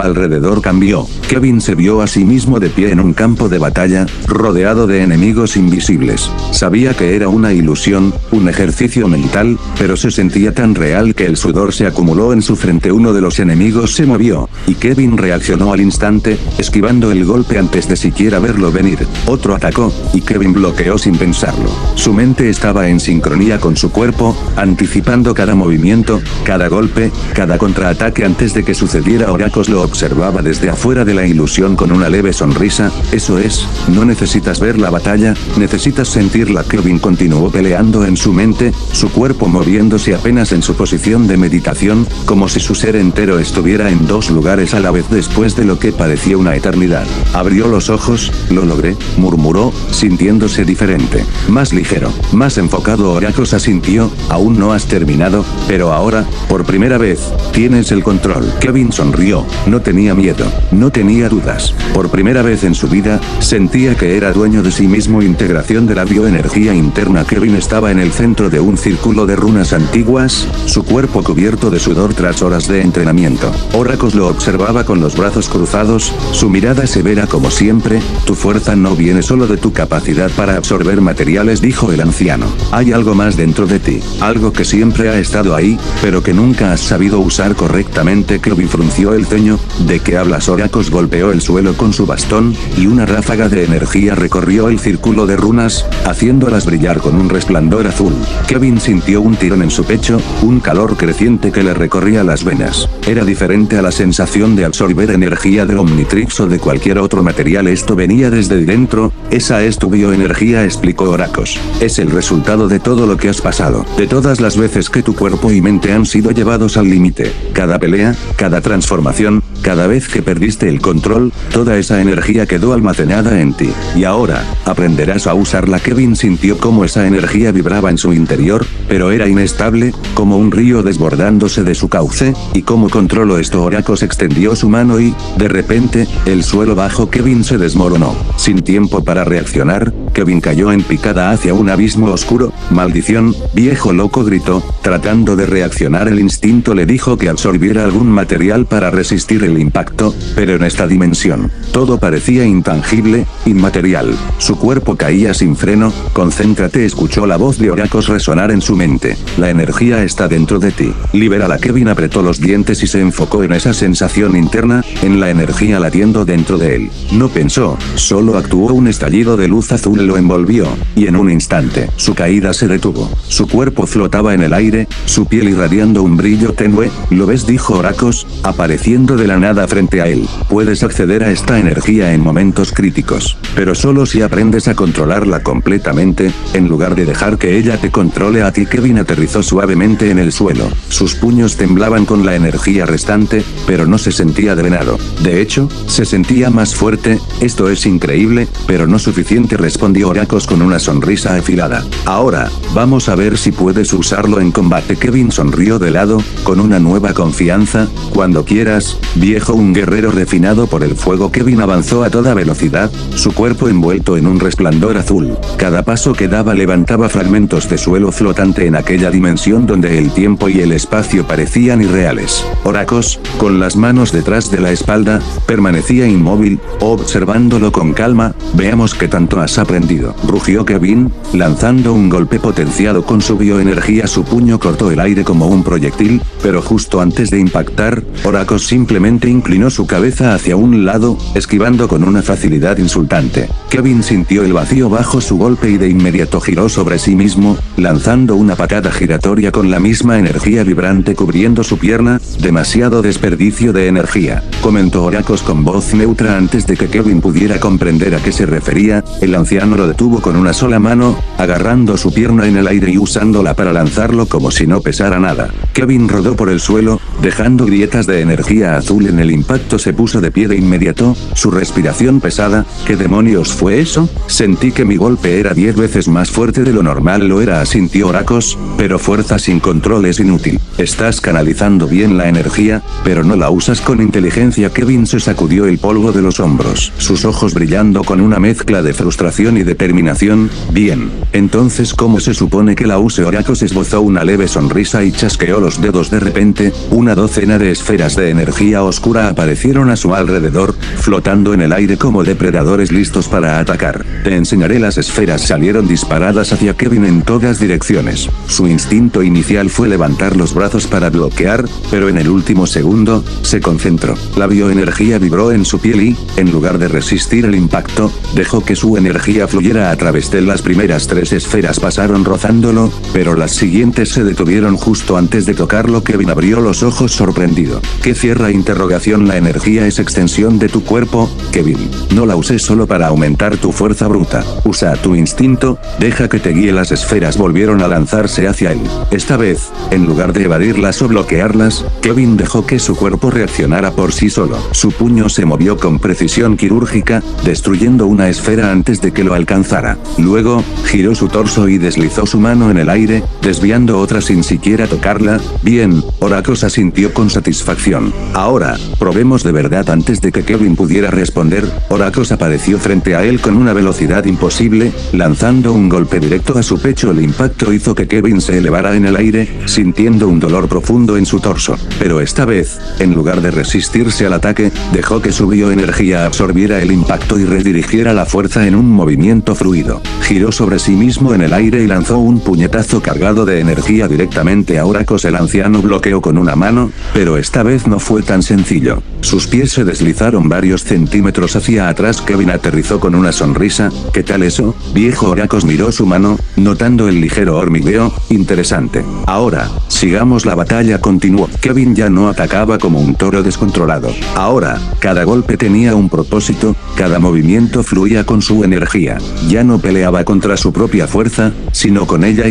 alrededor cambió. Kevin se vio a sí mismo de pie en un campo de batalla, rodeado de enemigos invisibles. Sabía que era una ilusión, un ejercicio mental, pero se sentía tan real que el sudor se acumuló en su frente. Uno de los enemigos se movió, y Kevin reaccionó al instante, esquivando el golpe antes de siquiera verlo venir. Otro atacó, y Kevin bloqueó sin pensarlo. Su mente estaba en sincronía con su cuerpo, anticipando cada movimiento, cada golpe, cada contraataque antes de que sucediera. Oracos lo observaba desde afuera de la ilusión con una leve sonrisa. Eso es, no necesitas ver la batalla, necesitas sentirla. Kevin continuó peleando en su mente, su cuerpo moviéndose apenas en su posición de meditación, como si su ser entero estuviera en dos lugares a la vez. Después de lo que parecía una eternidad, abrió los ojos. Lo logré, murmuró, sintiéndose diferente, más ligero, más enfocado. Oracos asintió. Aún no has terminado, pero ahora, por primera vez, tienes el control. Kevin sonrió. No tenía miedo, no tenía dudas. Por primera vez en su vida, sentía que era dueño de sí mismo. Integración de la bioenergía interna. Kevin estaba en el centro de un círculo de runas antiguas, su cuerpo cubierto de sudor tras horas de entrenamiento. Oracos lo observaba con los brazos cruzados, su mirada severa como siempre. Tu fuerza no viene solo de tu capacidad para absorber materiales, dijo el anciano. Hay algo más dentro de ti, algo que siempre ha estado ahí, pero que nunca has sabido usar correctamente. Kevin frunció el ceño. ¿De qué hablas? Oracos golpeó el suelo con su bastón, y una ráfaga de energía recorrió el círculo de runas, haciéndolas brillar con un resplandor azul. Kevin sintió un tirón en su pecho, un calor creciente que le recorría las venas. Era diferente a la sensación de absorber energía de Omnitrix o de cualquier otro material. Esto venía desde dentro. Esa es tu bioenergía, explicó Oracos. Es el resultado de todo lo que has pasado, de todas las veces que tu cuerpo y mente han sido llevados al límite. Cada pelea, cada transformación, cada vez que perdiste el control, toda esa energía quedó almacenada en ti. Y ahora, aprenderás a usarla. Kevin sintió cómo esa energía vibraba en su interior, pero era inestable, como un río desbordándose de su cauce. ¿Y cómo controló esto? Oracos extendió su mano y, de repente, el suelo bajo Kevin se desmoronó. Sin tiempo para reaccionar, Kevin cayó en picada hacia un abismo oscuro. Maldición, viejo loco, gritó, tratando de reaccionar. El instinto le dijo que absorbiera algún material para resistir el impacto, pero en esta dimensión, todo parecía intangible, inmaterial. Su cuerpo caía sin freno. Concéntrate, escuchó la voz de Oracos resonar en su mente. La energía está dentro de ti. Libérala. Kevin apretó los dientes y se enfocó en esa sensación interna, en la energía latiendo dentro de él. No pensó, solo actuó. Un estallido de luz azul cristal lo envolvió, y en un instante, su caída se detuvo. Su cuerpo flotaba en el aire, su piel irradiando un brillo tenue. ¿Lo ves?, dijo Oracos, apareciendo de la nada frente a él. Puedes acceder a esta energía en momentos críticos, pero solo si aprendes a controlarla completamente, en lugar de dejar que ella te controle a ti. Kevin aterrizó suavemente en el suelo. Sus puños temblaban con la energía restante, pero no se sentía drenado. De hecho, se sentía más fuerte. Esto es increíble, pero no suficiente, respondió Oracos con una sonrisa afilada. Ahora, vamos a ver si puedes usarlo en combate. Kevin sonrió de lado, con una nueva confianza. Cuando quieras, viejo. Un guerrero refinado por el fuego. Kevin avanzó a toda velocidad, su cuerpo envuelto en un resplandor azul. Cada paso que daba levantaba fragmentos de suelo flotante en aquella dimensión donde el tiempo y el espacio parecían irreales. Oracos, con las manos detrás de la espalda, permanecía inmóvil, observándolo con calma. Veamos qué tanto has aprendido, rugió Kevin, lanzando un golpe potenciado con su bioenergía. Su puño cortó el aire como un proyectil, pero justo antes de impactar, Oracos simplemente inclinó su cabeza hacia un lado, esquivando con una facilidad insultante. Kevin sintió el vacío bajo su golpe y de inmediato giró sobre sí mismo, lanzando una patada giratoria con la misma energía vibrante cubriendo su pierna. Demasiado desperdicio de energía, comentó Oracos con voz neutra. Antes de que Kevin pudiera comprender a qué se refería, el anciano lo detuvo con una sola mano, agarrando su pierna en el aire y usándola para lanzarlo como si no pesara nada. Kevin rodó por el suelo, dejando grietas de energía azul en el impacto. Se puso de pie de inmediato, su respiración pesada. ¿Qué demonios fue eso? Sentí que mi golpe era 10 veces más fuerte de lo normal. Lo era, asintió Oracos, pero fuerza sin control es inútil. Estás canalizando bien la energía, pero no la usas con inteligencia. Kevin se sacudió el polvo de los hombros, sus ojos brillando con una mezcla de frustración y determinación. Bien, entonces ¿cómo se supone que la use? Oracos esbozó una leve sonrisa y chasqueó los dedos. De repente, una docena de esferas de energía oscura aparecieron a su alrededor, flotando en el aire como depredadores listos para atacar. Te enseñaré. Las esferas salieron disparadas hacia Kevin en todas direcciones. Su instinto inicial fue levantar los brazos para bloquear, pero en el último segundo, se concentró. La bioenergía vibró en su piel y, en lugar de resistir el impacto, dejó que su energía fluyera a través de las primeras 3 esferas. Pasaron rozándolo, pero las siguientes se detuvieron justo antes de tocarlo. Kevin abrió los ojos sorprendido. ¿Qué cierra? Interrogación. La energía es extensión de tu cuerpo, Kevin. No la uses solo para aumentar tu fuerza bruta. Usa tu instinto, deja que te guíe. Las esferas volvieron a lanzarse hacia él. Esta vez, en lugar de evadirlas o bloquearlas, Kevin dejó que su cuerpo reaccionara por sí solo. Su puño se movió con precisión quirúrgica, destruyendo una esfera antes de que lo alcanzara. Luego, giró su torso y deslizó su mano en el aire, desviando otra sin siquiera tocarla. Bien, Oracos asintió con satisfacción. Ahora, probemos de verdad. Antes de que Kevin pudiera responder, Oracos apareció frente a él con una velocidad imposible, lanzando un golpe directo a su pecho. El impacto hizo que Kevin se elevara en el aire, sintiendo un dolor profundo en su torso. Pero esta vez, en lugar de resistirse al ataque, dejó que su bioenergía absorbiera el impacto y redirigiera la fuerza en un movimiento fluido. Giró sobre sí mismo en el aire y lanzó un puñetazo cargado de energía directamente a Oracos. El anciano bloqueó con una mano, pero esta vez no fue tan sencillo. Sus pies se deslizaron varios centímetros hacia atrás. Kevin aterrizó con una sonrisa. ¿Qué tal eso, viejo? Oracos miró su mano, notando el ligero hormigueo. Interesante. Ahora, sigamos la batalla, continuó. Kevin ya no atacaba como un toro descontrolado. Ahora, cada golpe tenía un propósito, cada movimiento fluía con su energía. Ya no peleaba contra su propia fuerza, sino con ella.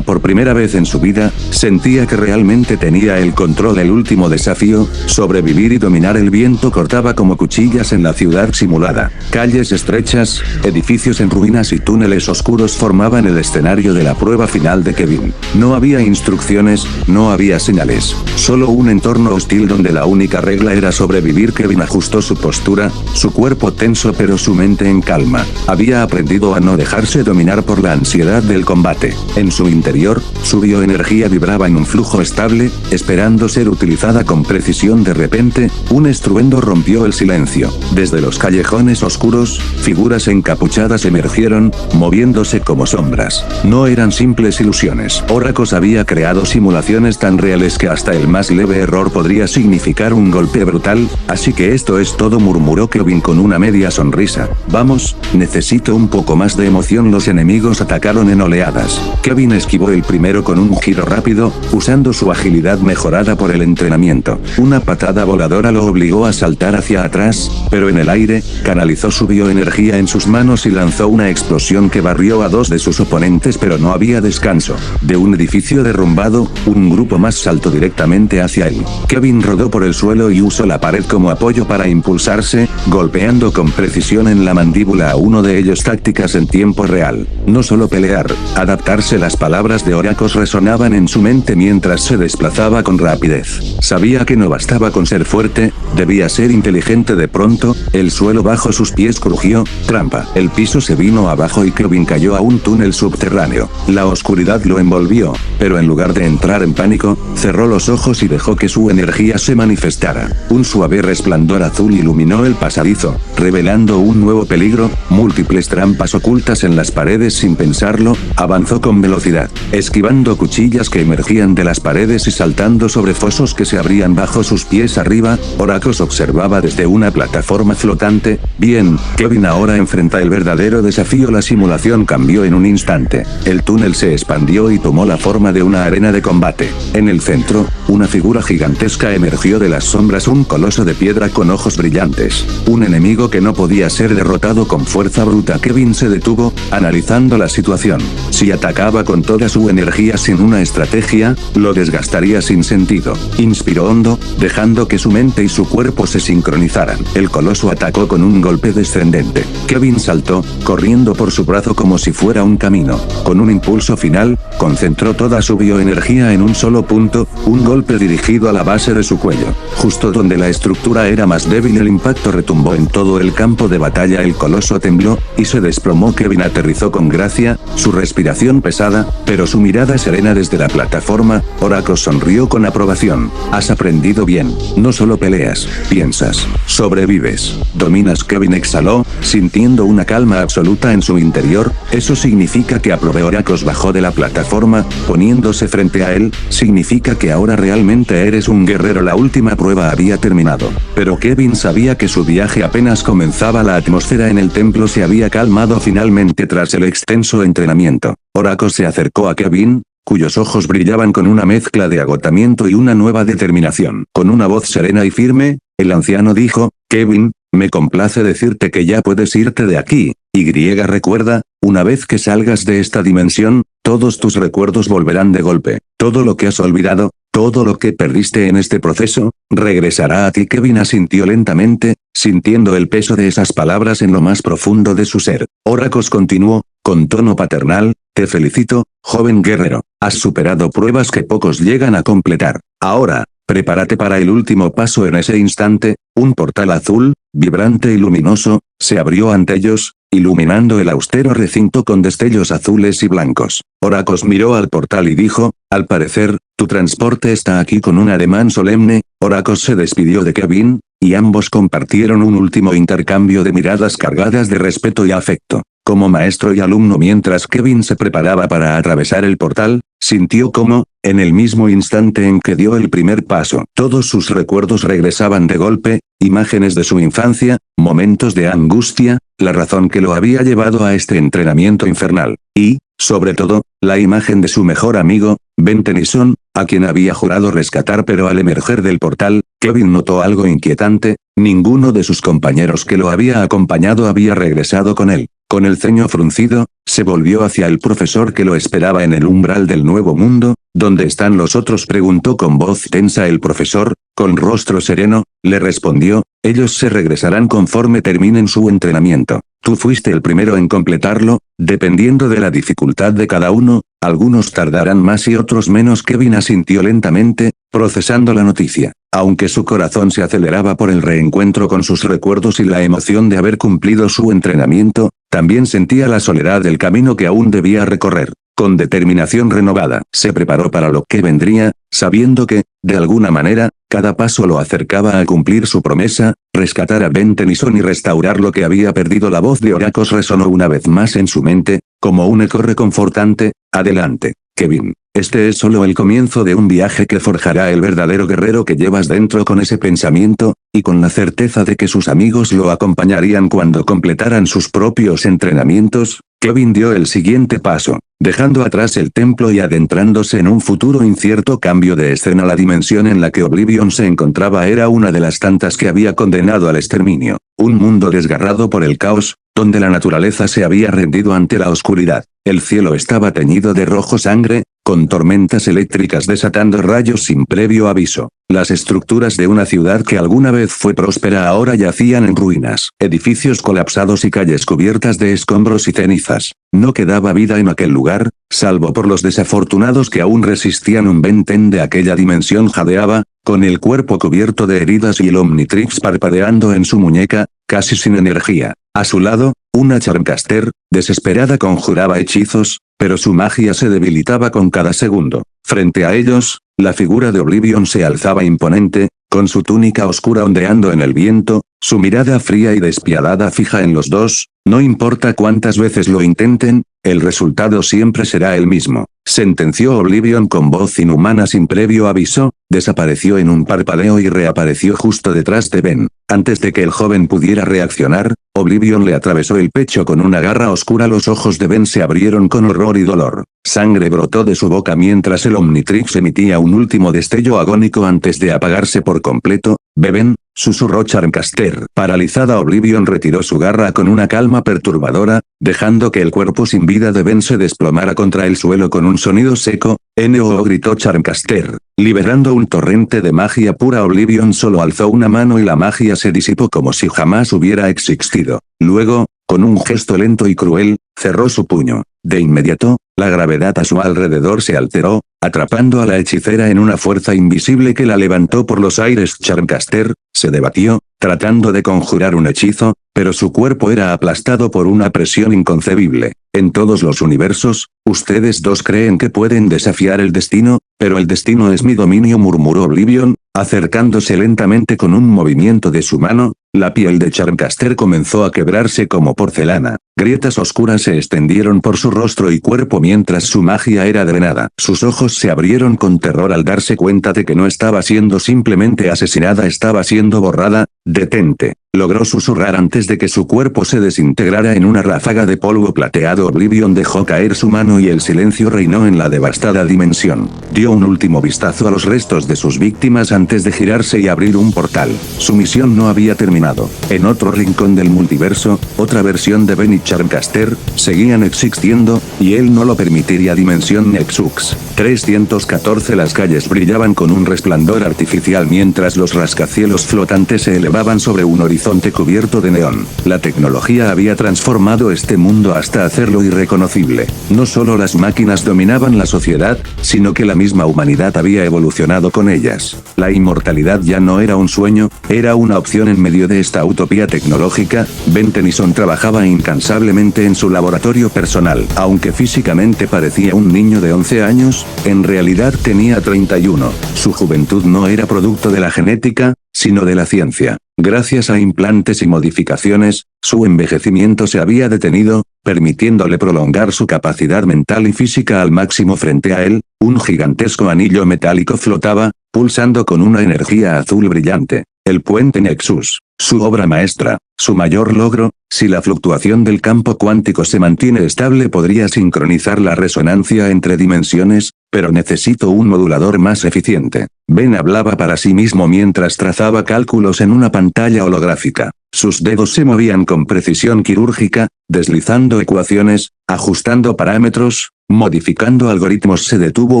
Por primera vez en su vida, sentía que realmente tenía el control. El último desafío, sobrevivir y dominar el viento, cortaba como cuchillas en la ciudad simulada. Calles estrechas, edificios en ruinas y túneles oscuros formaban el escenario de la prueba final de Kevin. No había instrucciones, no había señales, solo un entorno hostil donde la única regla era sobrevivir. Kevin ajustó su postura, su cuerpo tenso pero su mente en calma. Había aprendido a no dejarse dominar por la ansiedad del combate. En su interior, su bioenergía vibraba en un flujo estable, esperando ser utilizada con precisión. De repente, un estruendo rompió el silencio. Desde los callejones oscuros, figuras encapuchadas emergieron, moviéndose como sombras. No eran simples ilusiones. Oracos había creado simulaciones tan reales que hasta el más leve error podría significar un golpe brutal. Así que esto es todo, murmuró Kevin con una media sonrisa. Vamos, necesito un poco más de emoción, los enemigos atacaron en oleadas. Kevin esquivó el primero con un giro rápido, usando su agilidad mejorada por el entrenamiento. Una patada voladora lo obligó a saltar hacia atrás, pero en el aire, canalizó su bioenergía en sus manos y lanzó una explosión que barrió a dos de sus oponentes, pero no había descanso. De un edificio derrumbado, un grupo más saltó directamente hacia él. Kevin rodó por el suelo y usó la pared como apoyo para impulsarse, golpeando con precisión en la mandíbula a uno de ellos. Tácticas en tiempo real. No solo pelear, adaptarse. Las palabras de Oracos resonaban en su mente mientras se desplazaba con rapidez. Sabía que no bastaba con ser fuerte, debía ser inteligente. De pronto, el suelo bajo sus pies crujió, trampa. El piso se vino abajo y Kevin cayó a un túnel subterráneo. La oscuridad lo envolvió, pero en lugar de entrar en pánico, cerró los ojos y dejó que su energía se manifestara. Un suave resplandor azul iluminó el pasadizo, revelando un nuevo peligro, múltiples trampas ocultas en las paredes. Sin pensarlo, avanzó con velocidad, esquivando cuchillas que emergían de las paredes y saltando sobre fosos que se abrían bajo sus pies. Arriba, Oracos observaba desde una plataforma flotante. Bien, Kevin ahora enfrenta el verdadero desafío. La simulación cambió en un instante. El túnel se expandió y tomó la forma de una arena de combate. En el centro, una figura gigantesca emergió de las sombras, un coloso de piedra con ojos brillantes. Un enemigo que no podía ser derrotado con fuerza bruta. Kevin se detuvo, analizando la situación. Si atacaba con toda su energía sin una estrategia, lo desgastaría sin sentido. Inspiró hondo, dejando que su mente y su cuerpo se sincronizaran. El coloso atacó con un golpe descendente. Kevin saltó, corriendo por su brazo como si fuera un camino. Con un impulso final, concentró toda su bioenergía en un solo punto, un golpe dirigido a la base de su cuello. Justo donde la estructura era más débil, el impacto retumbó en todo el campo de batalla. El coloso tembló, y se desplomó. Kevin aterrizó con gracia, su respiración pesada, pero su mirada serena desde la plataforma. Oracos sonrió con aprobación. Has aprendido bien. No solo peleas, piensas, sobrevives, dominas. Kevin exhaló, sintiendo una calma absoluta en su interior. Eso significa que aprobé. Oracos bajó de la plataforma, poniéndose frente a él. Significa que ahora realmente eres un guerrero. La última prueba había terminado, pero Kevin sabía que su viaje apenas comenzaba. La atmósfera en el templo se había calmado finalmente tras el extenso entrenamiento. Oracos se acercó a Kevin, cuyos ojos brillaban con una mezcla de agotamiento y una nueva determinación. Con una voz serena y firme, el anciano dijo: Kevin, me complace decirte que ya puedes irte de aquí. Recuerda, una vez que salgas de esta dimensión, todos tus recuerdos volverán de golpe. Todo lo que has olvidado, todo lo que perdiste en este proceso, regresará a ti. Kevin asintió lentamente, sintiendo el peso de esas palabras en lo más profundo de su ser. Oracos continuó, con tono paternal: te felicito, joven guerrero. Has superado pruebas que pocos llegan a completar. Ahora, prepárate para el último paso. En ese instante, un portal azul, vibrante y luminoso, se abrió ante ellos, iluminando el austero recinto con destellos azules y blancos. Oracos miró al portal y dijo: al parecer, tu transporte está aquí. Con un ademán solemne, Oracos se despidió de Kevin, y ambos compartieron un último intercambio de miradas cargadas de respeto y afecto. Como maestro y alumno, mientras Kevin se preparaba para atravesar el portal, sintió cómo, en el mismo instante en que dio el primer paso, todos sus recuerdos regresaban de golpe, imágenes de su infancia, momentos de angustia, la razón que lo había llevado a este entrenamiento infernal, y, sobre todo, la imagen de su mejor amigo, Ben Tennyson, a quien había jurado rescatar. Pero al emerger del portal, Kevin notó algo inquietante: ninguno de sus compañeros que lo había acompañado había regresado con él. Con el ceño fruncido, se volvió hacia el profesor que lo esperaba en el umbral del nuevo mundo. ¿Dónde están los otros?, preguntó con voz tensa. El profesor, con rostro sereno, le respondió: ellos se regresarán conforme terminen su entrenamiento. Tú fuiste el primero en completarlo, dependiendo de la dificultad de cada uno, algunos tardarán más y otros menos. Kevin asintió lentamente, procesando la noticia. Aunque su corazón se aceleraba por el reencuentro con sus recuerdos y la emoción de haber cumplido su entrenamiento, también sentía la soledad del camino que aún debía recorrer. Con determinación renovada, se preparó para lo que vendría, sabiendo que, de alguna manera, cada paso lo acercaba a cumplir su promesa: rescatar a Ben Tennyson y restaurar lo que había perdido. La voz de Oracos resonó una vez más en su mente, como un eco reconfortante: adelante, Kevin. Este es solo el comienzo de un viaje que forjará el verdadero guerrero que llevas dentro. Con ese pensamiento, y con la certeza de que sus amigos lo acompañarían cuando completaran sus propios entrenamientos, Kevin dio el siguiente paso, dejando atrás el templo y adentrándose en un futuro incierto cambio de escena. La dimensión en la que Oblivion se encontraba era una de las tantas que había condenado al exterminio, un mundo desgarrado por el caos, donde la naturaleza se había rendido ante la oscuridad. El cielo estaba teñido de rojo sangre, con tormentas eléctricas desatando rayos sin previo aviso. Las estructuras de una ciudad que alguna vez fue próspera ahora yacían en ruinas. Edificios colapsados y calles cubiertas de escombros y cenizas. No quedaba vida en aquel lugar, salvo por los desafortunados que aún resistían. Un Benten de aquella dimensión jadeaba, con el cuerpo cubierto de heridas y el Omnitrix parpadeando en su muñeca, casi sin energía. A su lado, una Charmcaster, desesperada, conjuraba hechizos, pero su magia se debilitaba con cada segundo. Frente a ellos, la figura de Oblivion se alzaba imponente, con su túnica oscura ondeando en el viento, su mirada fría y despiadada fija en los dos. No importa cuántas veces lo intenten, el resultado siempre será el mismo, sentenció Oblivion con voz inhumana. Sin previo aviso, desapareció en un parpadeo y reapareció justo detrás de Ben. Antes de que el joven pudiera reaccionar, Oblivion le atravesó el pecho con una garra oscura. Los ojos de Ben se abrieron con horror y dolor. Sangre brotó de su boca mientras el Omnitrix emitía un último destello agónico antes de apagarse por completo. «Beben», susurró Charmcaster. Paralizada, Oblivion retiró su garra con una calma perturbadora, dejando que el cuerpo sin vida de Ben se desplomara contra el suelo con un sonido seco. «No», gritó Charmcaster. Liberando un torrente de magia pura, Oblivion solo alzó una mano y la magia se disipó como si jamás hubiera existido. Luego, con un gesto lento y cruel, cerró su puño. De inmediato, la gravedad a su alrededor se alteró, atrapando a la hechicera en una fuerza invisible que la levantó por los aires. Charmcaster se debatió, tratando de conjurar un hechizo, pero su cuerpo era aplastado por una presión inconcebible. En todos los universos, ustedes dos creen que pueden desafiar el destino, pero el destino es mi dominio, murmuró Oblivion, acercándose lentamente con un movimiento de su mano. La piel de Charmcaster comenzó a quebrarse como porcelana. Grietas oscuras se extendieron por su rostro y cuerpo mientras su magia era drenada. Sus ojos se abrieron con terror al darse cuenta de que no estaba siendo simplemente asesinada, estaba siendo borrada. «Detente», logró susurrar antes de que su cuerpo se desintegrara en una ráfaga de polvo plateado. Oblivion dejó caer su mano y el silencio reinó en la devastada dimensión. Dio un último vistazo a los restos de sus víctimas antes de girarse y abrir un portal. Su misión no había terminado. En otro rincón del multiverso, otra versión de Ben y Charmcaster seguían existiendo, y él no lo permitiría. Dimensión Nexus 314. Las calles brillaban con un resplandor artificial mientras los rascacielos flotantes se elevaban sobre un horizonte cubierto de neón. La tecnología había transformado este mundo hasta hacerlo irreconocible. No solo las máquinas dominaban la sociedad, sino que la misma humanidad había evolucionado con ellas. La inmortalidad ya no era un sueño, era una opción en medio de esta utopía tecnológica. Ben Tennyson trabajaba incansablemente en su laboratorio personal. Aunque físicamente parecía un niño de 11 años, en realidad tenía 31. Su juventud no era producto de la genética, sino de la ciencia. Gracias a implantes y modificaciones, su envejecimiento se había detenido, permitiéndole prolongar su capacidad mental y física al máximo. Frente a él, un gigantesco anillo metálico flotaba, pulsando con una energía azul brillante. El puente Nexus, su obra maestra, su mayor logro. Si la fluctuación del campo cuántico se mantiene estable, podría sincronizar la resonancia entre dimensiones, pero necesito un modulador más eficiente. Ben hablaba para sí mismo mientras trazaba cálculos en una pantalla holográfica. Sus dedos se movían con precisión quirúrgica, deslizando ecuaciones, ajustando parámetros, modificando algoritmos. Se detuvo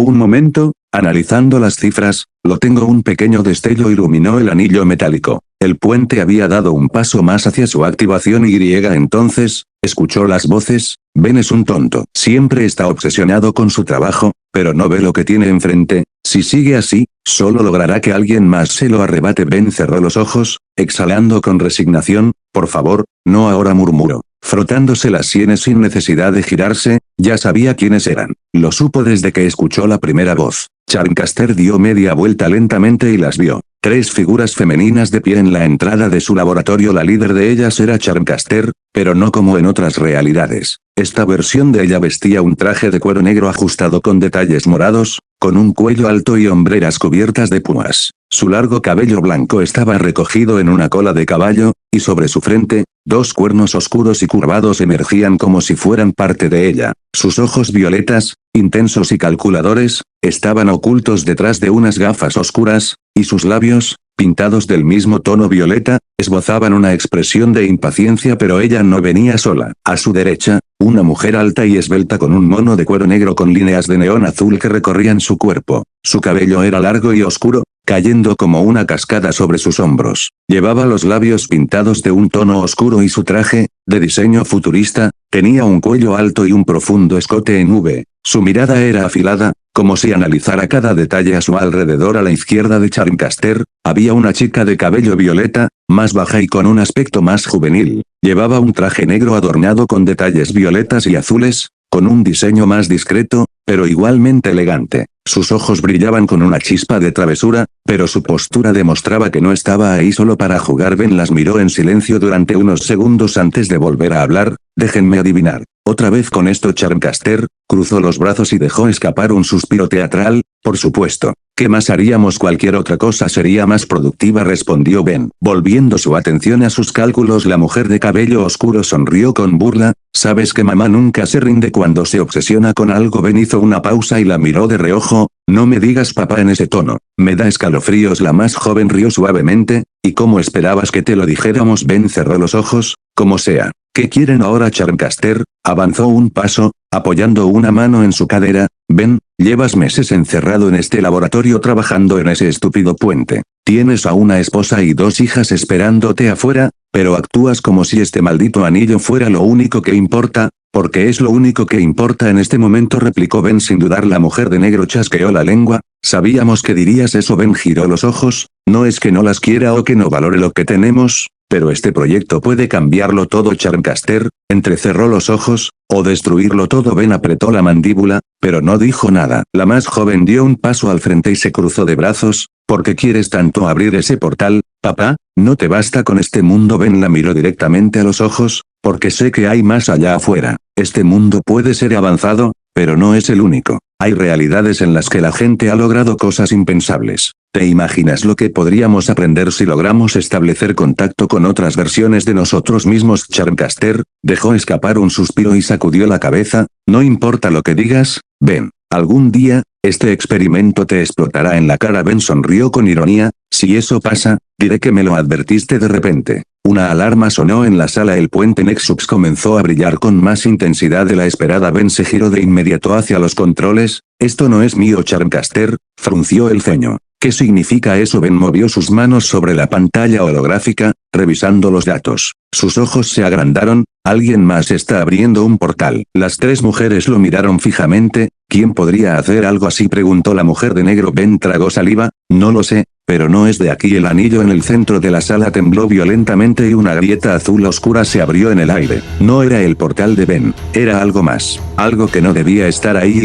un momento, analizando las cifras. «Lo tengo». Un pequeño destello iluminó el anillo metálico. El puente había dado un paso más hacia su activación. Entonces, escuchó las voces. Ben es un tonto. Siempre está obsesionado con su trabajo, pero no ve lo que tiene enfrente. Si sigue así, solo logrará que alguien más se lo arrebate. Ben cerró los ojos, exhalando con resignación. «Por favor, no ahora», murmuró, frotándose las sienes sin necesidad de girarse. Ya sabía quiénes eran. Lo supo desde que escuchó la primera voz. Charmcaster dio media vuelta lentamente y las vio. 3 figuras femeninas de pie en la entrada de su laboratorio. La líder de ellas era Charmcaster, pero no como en otras realidades. Esta versión de ella vestía un traje de cuero negro ajustado con detalles morados, con un cuello alto y hombreras cubiertas de púas. Su largo cabello blanco estaba recogido en una cola de caballo, y sobre su frente, 2 cuernos oscuros y curvados emergían como si fueran parte de ella. Sus ojos violetas, intensos y calculadores, estaban ocultos detrás de unas gafas oscuras, y sus labios, pintados del mismo tono violeta, esbozaban una expresión de impaciencia, pero ella no venía sola. A su derecha, una mujer alta y esbelta con un mono de cuero negro con líneas de neón azul que recorrían su cuerpo. Su cabello era largo y oscuro, cayendo como una cascada sobre sus hombros. Llevaba los labios pintados de un tono oscuro y su traje, de diseño futurista, tenía un cuello alto y un profundo escote en V. Su mirada era afilada, como si analizara cada detalle a su alrededor. A la izquierda de Charmcaster, había una chica de cabello violeta, más baja y con un aspecto más juvenil. Llevaba un traje negro adornado con detalles violetas y azules, con un diseño más discreto, pero igualmente elegante. Sus ojos brillaban con una chispa de travesura, pero su postura demostraba que no estaba ahí solo para jugar. Ben las miró en silencio durante unos segundos antes de volver a hablar. Déjenme adivinar. Otra vez con esto. Charmcaster cruzó los brazos y dejó escapar un suspiro teatral. Por supuesto. ¿Qué más haríamos? Cualquier otra cosa sería más productiva, respondió Ben. Volviendo su atención a sus cálculos, la mujer de cabello oscuro sonrió con burla. ¿Sabes que mamá nunca se rinde cuando se obsesiona con algo? Ben hizo una pausa y la miró de reojo. No me digas papá en ese tono. Me da escalofríos. La más joven rió suavemente. ¿Y cómo esperabas que te lo dijéramos? Ben cerró los ojos. Como sea. ¿Qué quieren ahora? Charmcaster avanzó un paso, apoyando una mano en su cadera. Ben, llevas meses encerrado en este laboratorio trabajando en ese estúpido puente. Tienes a una esposa y 2 hijas esperándote afuera, pero actúas como si este maldito anillo fuera lo único que importa, porque es lo único que importa en este momento, replicó Ben sin dudar. La mujer de negro chasqueó la lengua. Sabíamos que dirías eso. Ben giró los ojos. No es que no las quiera o que no valore lo que tenemos, pero este proyecto puede cambiarlo todo. Charmcaster entrecerró los ojos, o destruirlo todo. Ben apretó la mandíbula, pero no dijo nada. La más joven dio un paso al frente y se cruzó de brazos. ¿Por qué quieres tanto abrir ese portal, papá? ¿No te basta con este mundo? Ben la miró directamente a los ojos. Porque sé que hay más allá afuera. Este mundo puede ser avanzado, pero no es el único. Hay realidades en las que la gente ha logrado cosas impensables. ¿Te imaginas lo que podríamos aprender si logramos establecer contacto con otras versiones de nosotros mismos? Charmcaster dejó escapar un suspiro y sacudió la cabeza. No importa lo que digas, Ben. Algún día, este experimento te explotará en la cara. Ben sonrió con ironía. Si eso pasa, diré que me lo advertiste de repente. Una alarma sonó en la sala. El puente Nexus comenzó a brillar con más intensidad de la esperada. Ben se giró de inmediato hacia los controles. Esto no es mío. Charmcaster frunció el ceño. ¿Qué significa eso? Ben movió sus manos sobre la pantalla holográfica, revisando los datos. Sus ojos se agrandaron. Alguien más está abriendo un portal. Las 3 mujeres lo miraron fijamente. ¿Quién podría hacer algo así?, preguntó la mujer de negro. Ben tragó saliva. No lo sé, pero no es de aquí. El anillo en el centro de la sala tembló violentamente y una grieta azul oscura se abrió en el aire. No era el portal de Ben, era algo más. Algo que no debía estar ahí.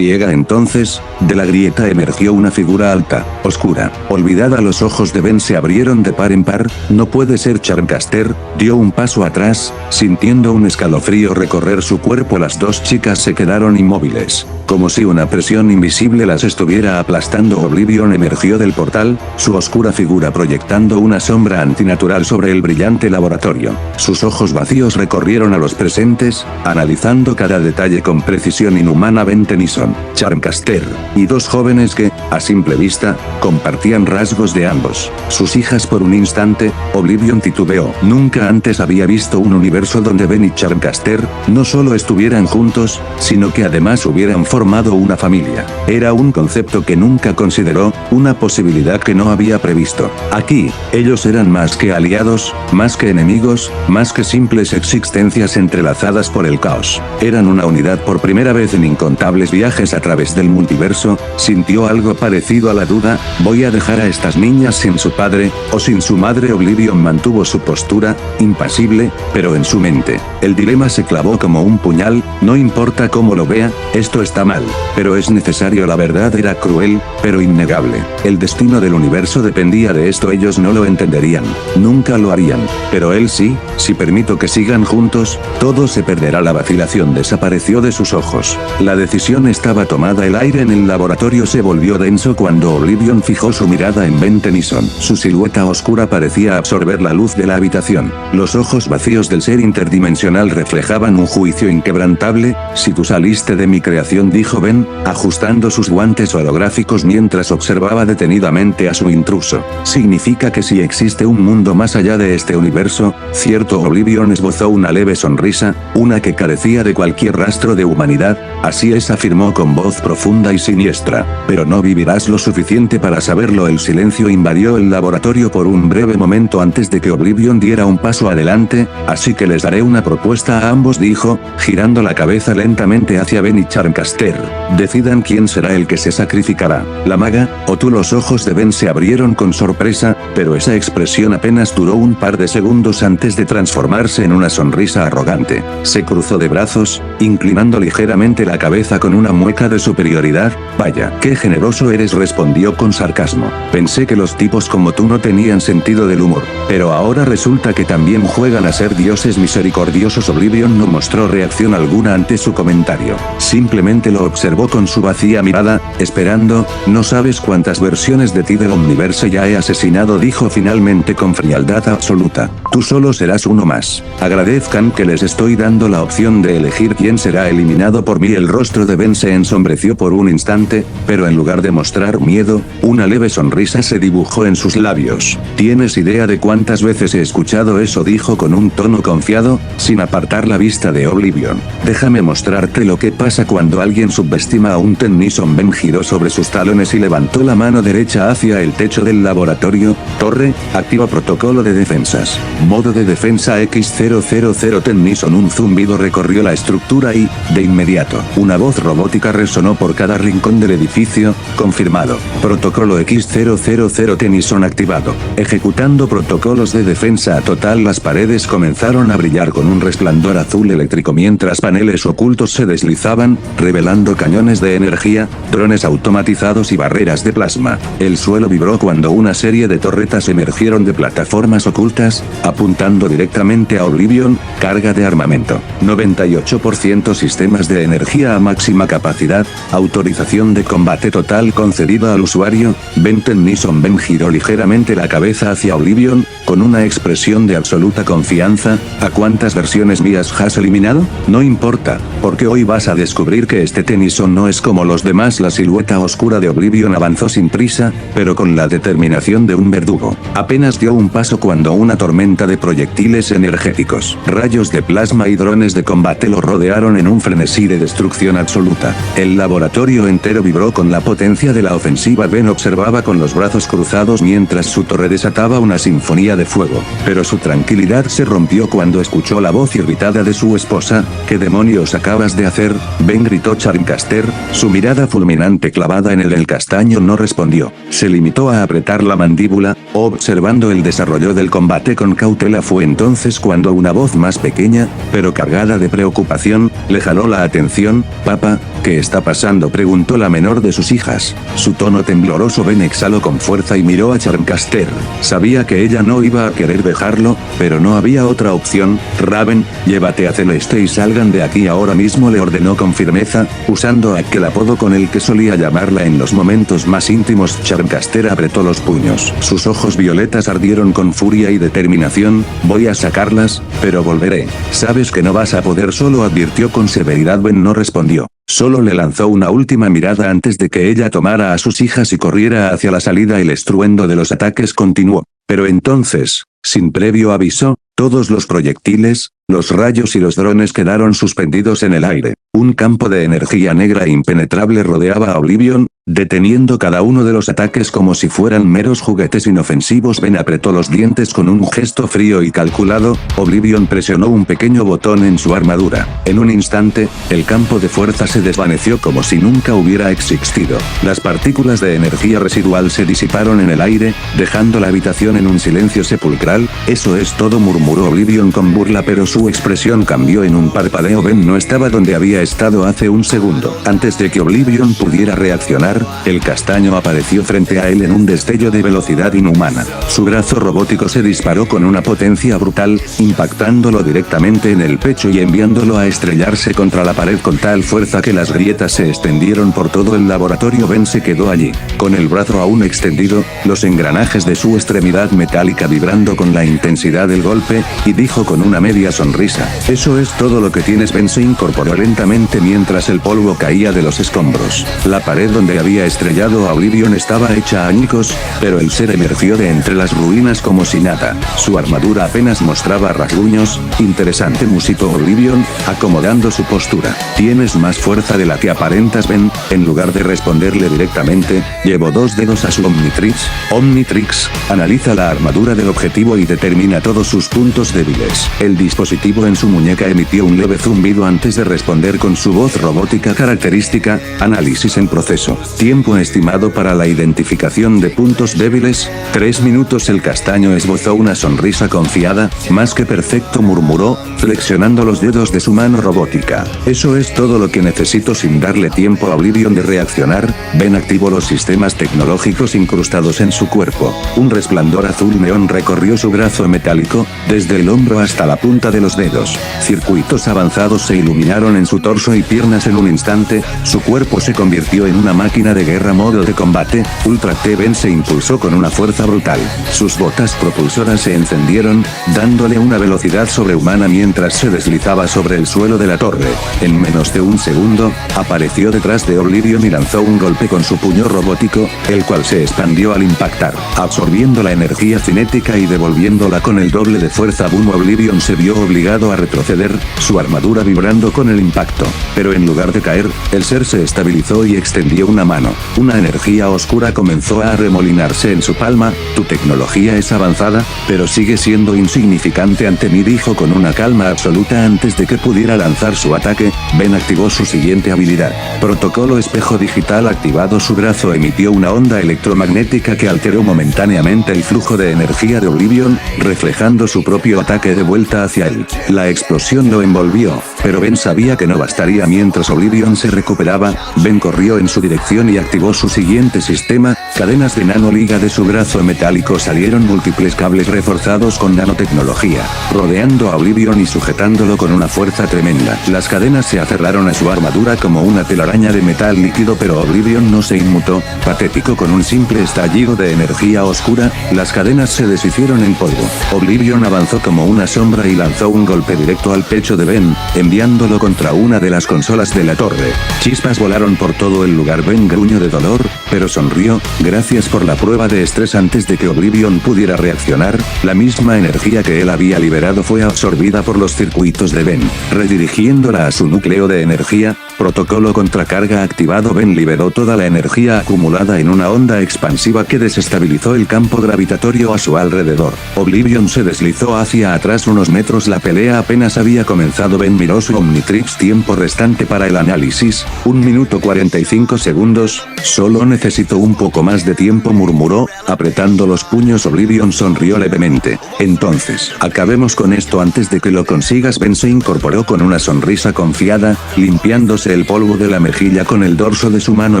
Entonces, de la grieta emergió una figura alta, oscura, olvidada. Los ojos de Ben se abrieron de par en par. No puede ser. Charmcaster dio un paso atrás, sintiendo un escalofrío recorrer su cuerpo. Las 2 chicas se quedaron inmóviles, como si una presión invisible las estuviera aplastando. Oblivion emergió del portal, su oscura figura proyectando una sombra antinatural sobre el brillante laboratorio. Sus ojos vacíos recorrieron a los presentes, analizando cada detalle con precisión inhumana. Ben Tennyson, Charmcaster, y 2 jóvenes que, a simple vista, compartían rasgos de ambos. Sus hijas. Por un instante, Oblivion titubeó. Nunca antes había visto un universo donde Ben y Charmcaster no solo estuvieran juntos, sino que además hubieran formado una familia. Era un concepto que nunca consideró, una posibilidad que no había previsto. Aquí, ellos eran más que aliados, más que enemigos, más que simples existencias entrelazadas por el caos. Eran una unidad. Por primera vez en incontables viajes a través del multiverso, sintió algo parecido a la duda, ¿voy a dejar a estas niñas sin su padre, o sin su madre? Oblivion mantuvo su postura, impasible, pero en su mente, el dilema se clavó como un puñal, no importa cómo lo vea, esto está mal, pero es necesario. La verdad era cruel, pero innegable. El destino del universo dependía de esto. Ellos no lo entenderían, nunca lo harían, pero él sí. Si permito que sigan juntos, todo se perderá. La vacilación desapareció de sus ojos. La decisión estaba tomada. El aire en el laboratorio se volvió denso cuando Oblivion fijó su mirada en Ben Tennyson. Su silueta oscura parecía absorber la luz de la habitación. Los ojos vacíos del ser interdimensional reflejaban un juicio inquebrantable. Si tú saliste de mi creación, dijo Ben, ajustando sus guantes holográficos mientras observaba detenidamente a su intruso. Significa que si existe un mundo más allá de este universo, cierto. Oblivion esbozó una leve sonrisa, una que carecía de cualquier rastro de humanidad. Así es, afirmó con voz profunda y siniestra. Pero no vivirás lo suficiente para saberlo. El silencio invadió el laboratorio por un breve momento antes de que Oblivion diera un paso adelante. Así que les daré una propuesta a ambos, dijo, girando la cabeza lentamente hacia Ben y Charmcaster. Decidan quién será el que se sacrificará, la maga, o tú. Los ojos de Ben se abrieron con sorpresa, pero esa expresión apenas duró un par de segundos antes de transformarse en una sonrisa arrogante. Se cruzó de brazos, inclinando ligeramente la cabeza con una mueca de superioridad. Vaya, qué generoso eres, respondió con sarcasmo. Pensé que los tipos como tú no tenían sentido del humor, pero ahora resulta que también juegan a ser dioses misericordiosos. Oblivion no mostró reacción alguna ante su comentario. Simplemente lo observó con su vacía mirada, esperando. No sabes cuántas versiones de ti del universo ya he asesinado, dijo finalmente con frialdad absoluta. Tú solo serás uno más. Agradezcan que les estoy dando la opción de elegir quién será eliminado por mí. El rostro de Ben se ensombreció por un instante, pero en lugar de mostrar miedo, una leve sonrisa se dibujó en sus labios. ¿Tienes idea de cuántas veces he escuchado eso?, dijo con un tono confiado, sin apartar la vista de Oblivion. Déjame mostrarte lo que pasa cuando alguien subestima a un Tennyson. Ben giró sobre sus talones y levantó la mano derecha hacia el techo del laboratorio. Torre, activa protocolo de defensas. Modo de defensa X000. Tennyson. Un zumbido recorrió la estructura y, de inmediato, una voz robótica resonó por cada rincón del edificio. Confirmado. Protocolo X000. Tennyson activado. Ejecutando protocolos de defensa total. Las paredes comenzaron a brillar con un resplandor azul eléctrico mientras paneles ocultos se deslizaban, revelando cañones de energía, drones automatizados y barreras de plasma. El suelo vibró cuando una serie de torretas emergieron de plataformas ocultas, apuntando directamente a Oblivion. Carga de armamento. 98% sistemas de energía a máxima capacidad. Autorización de combate total concedida al usuario. Ben Tennyson. Ben giró ligeramente la cabeza hacia Oblivion, con una expresión de absoluta confianza. ¿A cuántas versiones mías has eliminado? No importa, porque hoy vas a descubrir que este Tennyson no es como los demás. La silueta oscura de Oblivion avanzó sin prisa, pero con la determinación de un verdugo. Apenas dio un paso cuando una tormenta de proyectiles energéticos, rayos de plasma y drones de combate lo rodearon en un frenesí de destrucción absoluta. El laboratorio entero vibró con la potencia de la ofensiva. Ben observaba con los brazos cruzados mientras su torre desataba una sinfonía de fuego, pero su tranquilidad se rompió cuando escuchó la voz irritada de su esposa. ¿Qué demonios acabas de hacer, Ben?, gritó Charmcaster, su mirada fulminante clavada en él. El castaño no respondió. Se limitó a apretar la mandíbula, observando el desarrollo del combate con cautela. Fue entonces cuando una voz más pequeña, pero cargada de preocupación, le jaló la atención. «Papá, ¿qué está pasando?», preguntó la menor de sus hijas. Su tono tembloroso. Ben exhaló con fuerza y miró a Charmcaster. Sabía que ella no iba a querer dejarlo, pero no había otra opción. «Raven, llévate a Celeste y salgan de aquí ahora mismo», le ordenó con firmeza, usando aquel apodo con el que solía llamarla en los momentos más íntimos. Charmcaster apretó los puños. Sus ojos violetas ardieron con furia y determinación. «Voy a sacarlas, pero volveré. Sabes que no vas a poder», solo advirtió con severidad. Ben no respondió. Solo le lanzó una última mirada antes de que ella tomara a sus hijas y corriera hacia la salida. El estruendo de los ataques continuó. Pero entonces, sin previo aviso, todos los proyectiles, los rayos y los drones quedaron suspendidos en el aire. Un campo de energía negra e impenetrable rodeaba a Oblivion, deteniendo cada uno de los ataques como si fueran meros juguetes inofensivos. Ben apretó los dientes con un gesto frío y calculado. Oblivion presionó un pequeño botón en su armadura. En un instante, el campo de fuerza se desvaneció como si nunca hubiera existido. Las partículas de energía residual se disiparon en el aire, dejando la habitación en un silencio sepulcral. Eso es todo, murmuró Oblivion con burla, pero su expresión cambió en un parpadeo. Ben no estaba donde había estado hace un segundo. Antes de que Oblivion pudiera reaccionar, el castaño apareció frente a él en un destello de velocidad inhumana. Su brazo robótico se disparó con una potencia brutal, impactándolo directamente en el pecho y enviándolo a estrellarse contra la pared con tal fuerza que las grietas se extendieron por todo el laboratorio. Ben se quedó allí, con el brazo aún extendido, los engranajes de su extremidad metálica vibrando con la intensidad del golpe, y dijo con una media sonrisa: «Eso es todo lo que tienes». Ben se incorporó lentamente mientras el polvo caía de los escombros. La pared donde había estrellado a Oblivion estaba hecha añicos, pero el ser emergió de entre las ruinas como si nada. Su armadura apenas mostraba rasguños. «Interesante», musitó Oblivion, acomodando su postura. «Tienes más fuerza de la que aparentas». Ben, en lugar de responderle directamente, llevó dos dedos a su Omnitrix. Omnitrix analiza la armadura del objetivo y determina todos sus puntos débiles. El dispositivo en su muñeca emitió un leve zumbido antes de responder con su voz robótica característica: «Análisis en proceso. Tiempo estimado para la identificación de puntos débiles, 3 minutos». El castaño esbozó una sonrisa confiada. «Más que perfecto», murmuró, flexionando los dedos de su mano robótica. «Eso es todo lo que necesito». Sin darle tiempo a Oblivion de reaccionar, Ben activó los sistemas tecnológicos incrustados en su cuerpo. Un resplandor azul neón recorrió su brazo metálico, desde el hombro hasta la punta de los dedos. Circuitos avanzados se iluminaron en su torso y piernas en un instante. Su cuerpo se convirtió en una máquina de guerra modo de combate. Ultra T. Ben se impulsó con una fuerza brutal. Sus botas propulsoras se encendieron, dándole una velocidad sobrehumana mientras se deslizaba sobre el suelo de la torre. En menos de un segundo, apareció detrás de Oblivion y lanzó un golpe con su puño robótico, el cual se expandió al impactar, absorbiendo la energía cinética y devolviéndola con el doble de fuerza. Boom. Oblivion se vio obligado a retroceder, su armadura vibrando con el impacto. Pero en lugar de caer, el ser se estabilizó y extendió una mano. Una energía oscura comenzó a arremolinarse en su palma. «Tu tecnología es avanzada, pero sigue siendo insignificante ante mí», dijo con una calma absoluta antes de que pudiera lanzar su ataque. Ben activó su siguiente habilidad. Protocolo espejo digital activado. Su brazo emitió una onda electromagnética que alteró momentáneamente el flujo de energía de Oblivion, reflejando su propio ataque de vuelta hacia él. La explosión lo envolvió, pero Ben sabía que no bastaría. Mientras Oblivion se recuperaba, Ben corrió en su dirección y activó su siguiente sistema. Cadenas de nanoliga de su brazo metálico salieron múltiples cables reforzados con nanotecnología, rodeando a Oblivion y sujetándolo con una fuerza tremenda. Las cadenas se aferraron a su armadura como una telaraña de metal líquido, pero Oblivion no se inmutó. Patético, con un simple estallido de energía oscura, las cadenas se deshicieron en polvo. Oblivion avanzó como una sombra y lanzó un golpe directo al pecho de Ben, enviándolo contra una de las consolas de la torre. Chispas volaron por todo el lugar. Ben gruñó de dolor, pero sonrió. «Gracias por la prueba de estrés». Antes de que Oblivion pudiera reaccionar, la misma energía que él había liberado fue absorbida por los circuitos de Ben, redirigiéndola a su núcleo de energía. Protocolo contracarga activado. Ben liberó toda la energía acumulada en una onda expansiva que desestabilizó el campo gravitatorio a su alrededor. Oblivion se deslizó hacia atrás unos metros. La pelea apenas había comenzado. Ben miró su Omnitrix. «Tiempo restante para el análisis, 1 minuto 45 segundos. Solo necesito un poco más de tiempo», murmuró, apretando los puños. Oblivion sonrió levemente. «Entonces, acabemos con esto antes de que lo consigas». Ben se incorporó con una sonrisa confiada, limpiándose el polvo de la mejilla con el dorso de su mano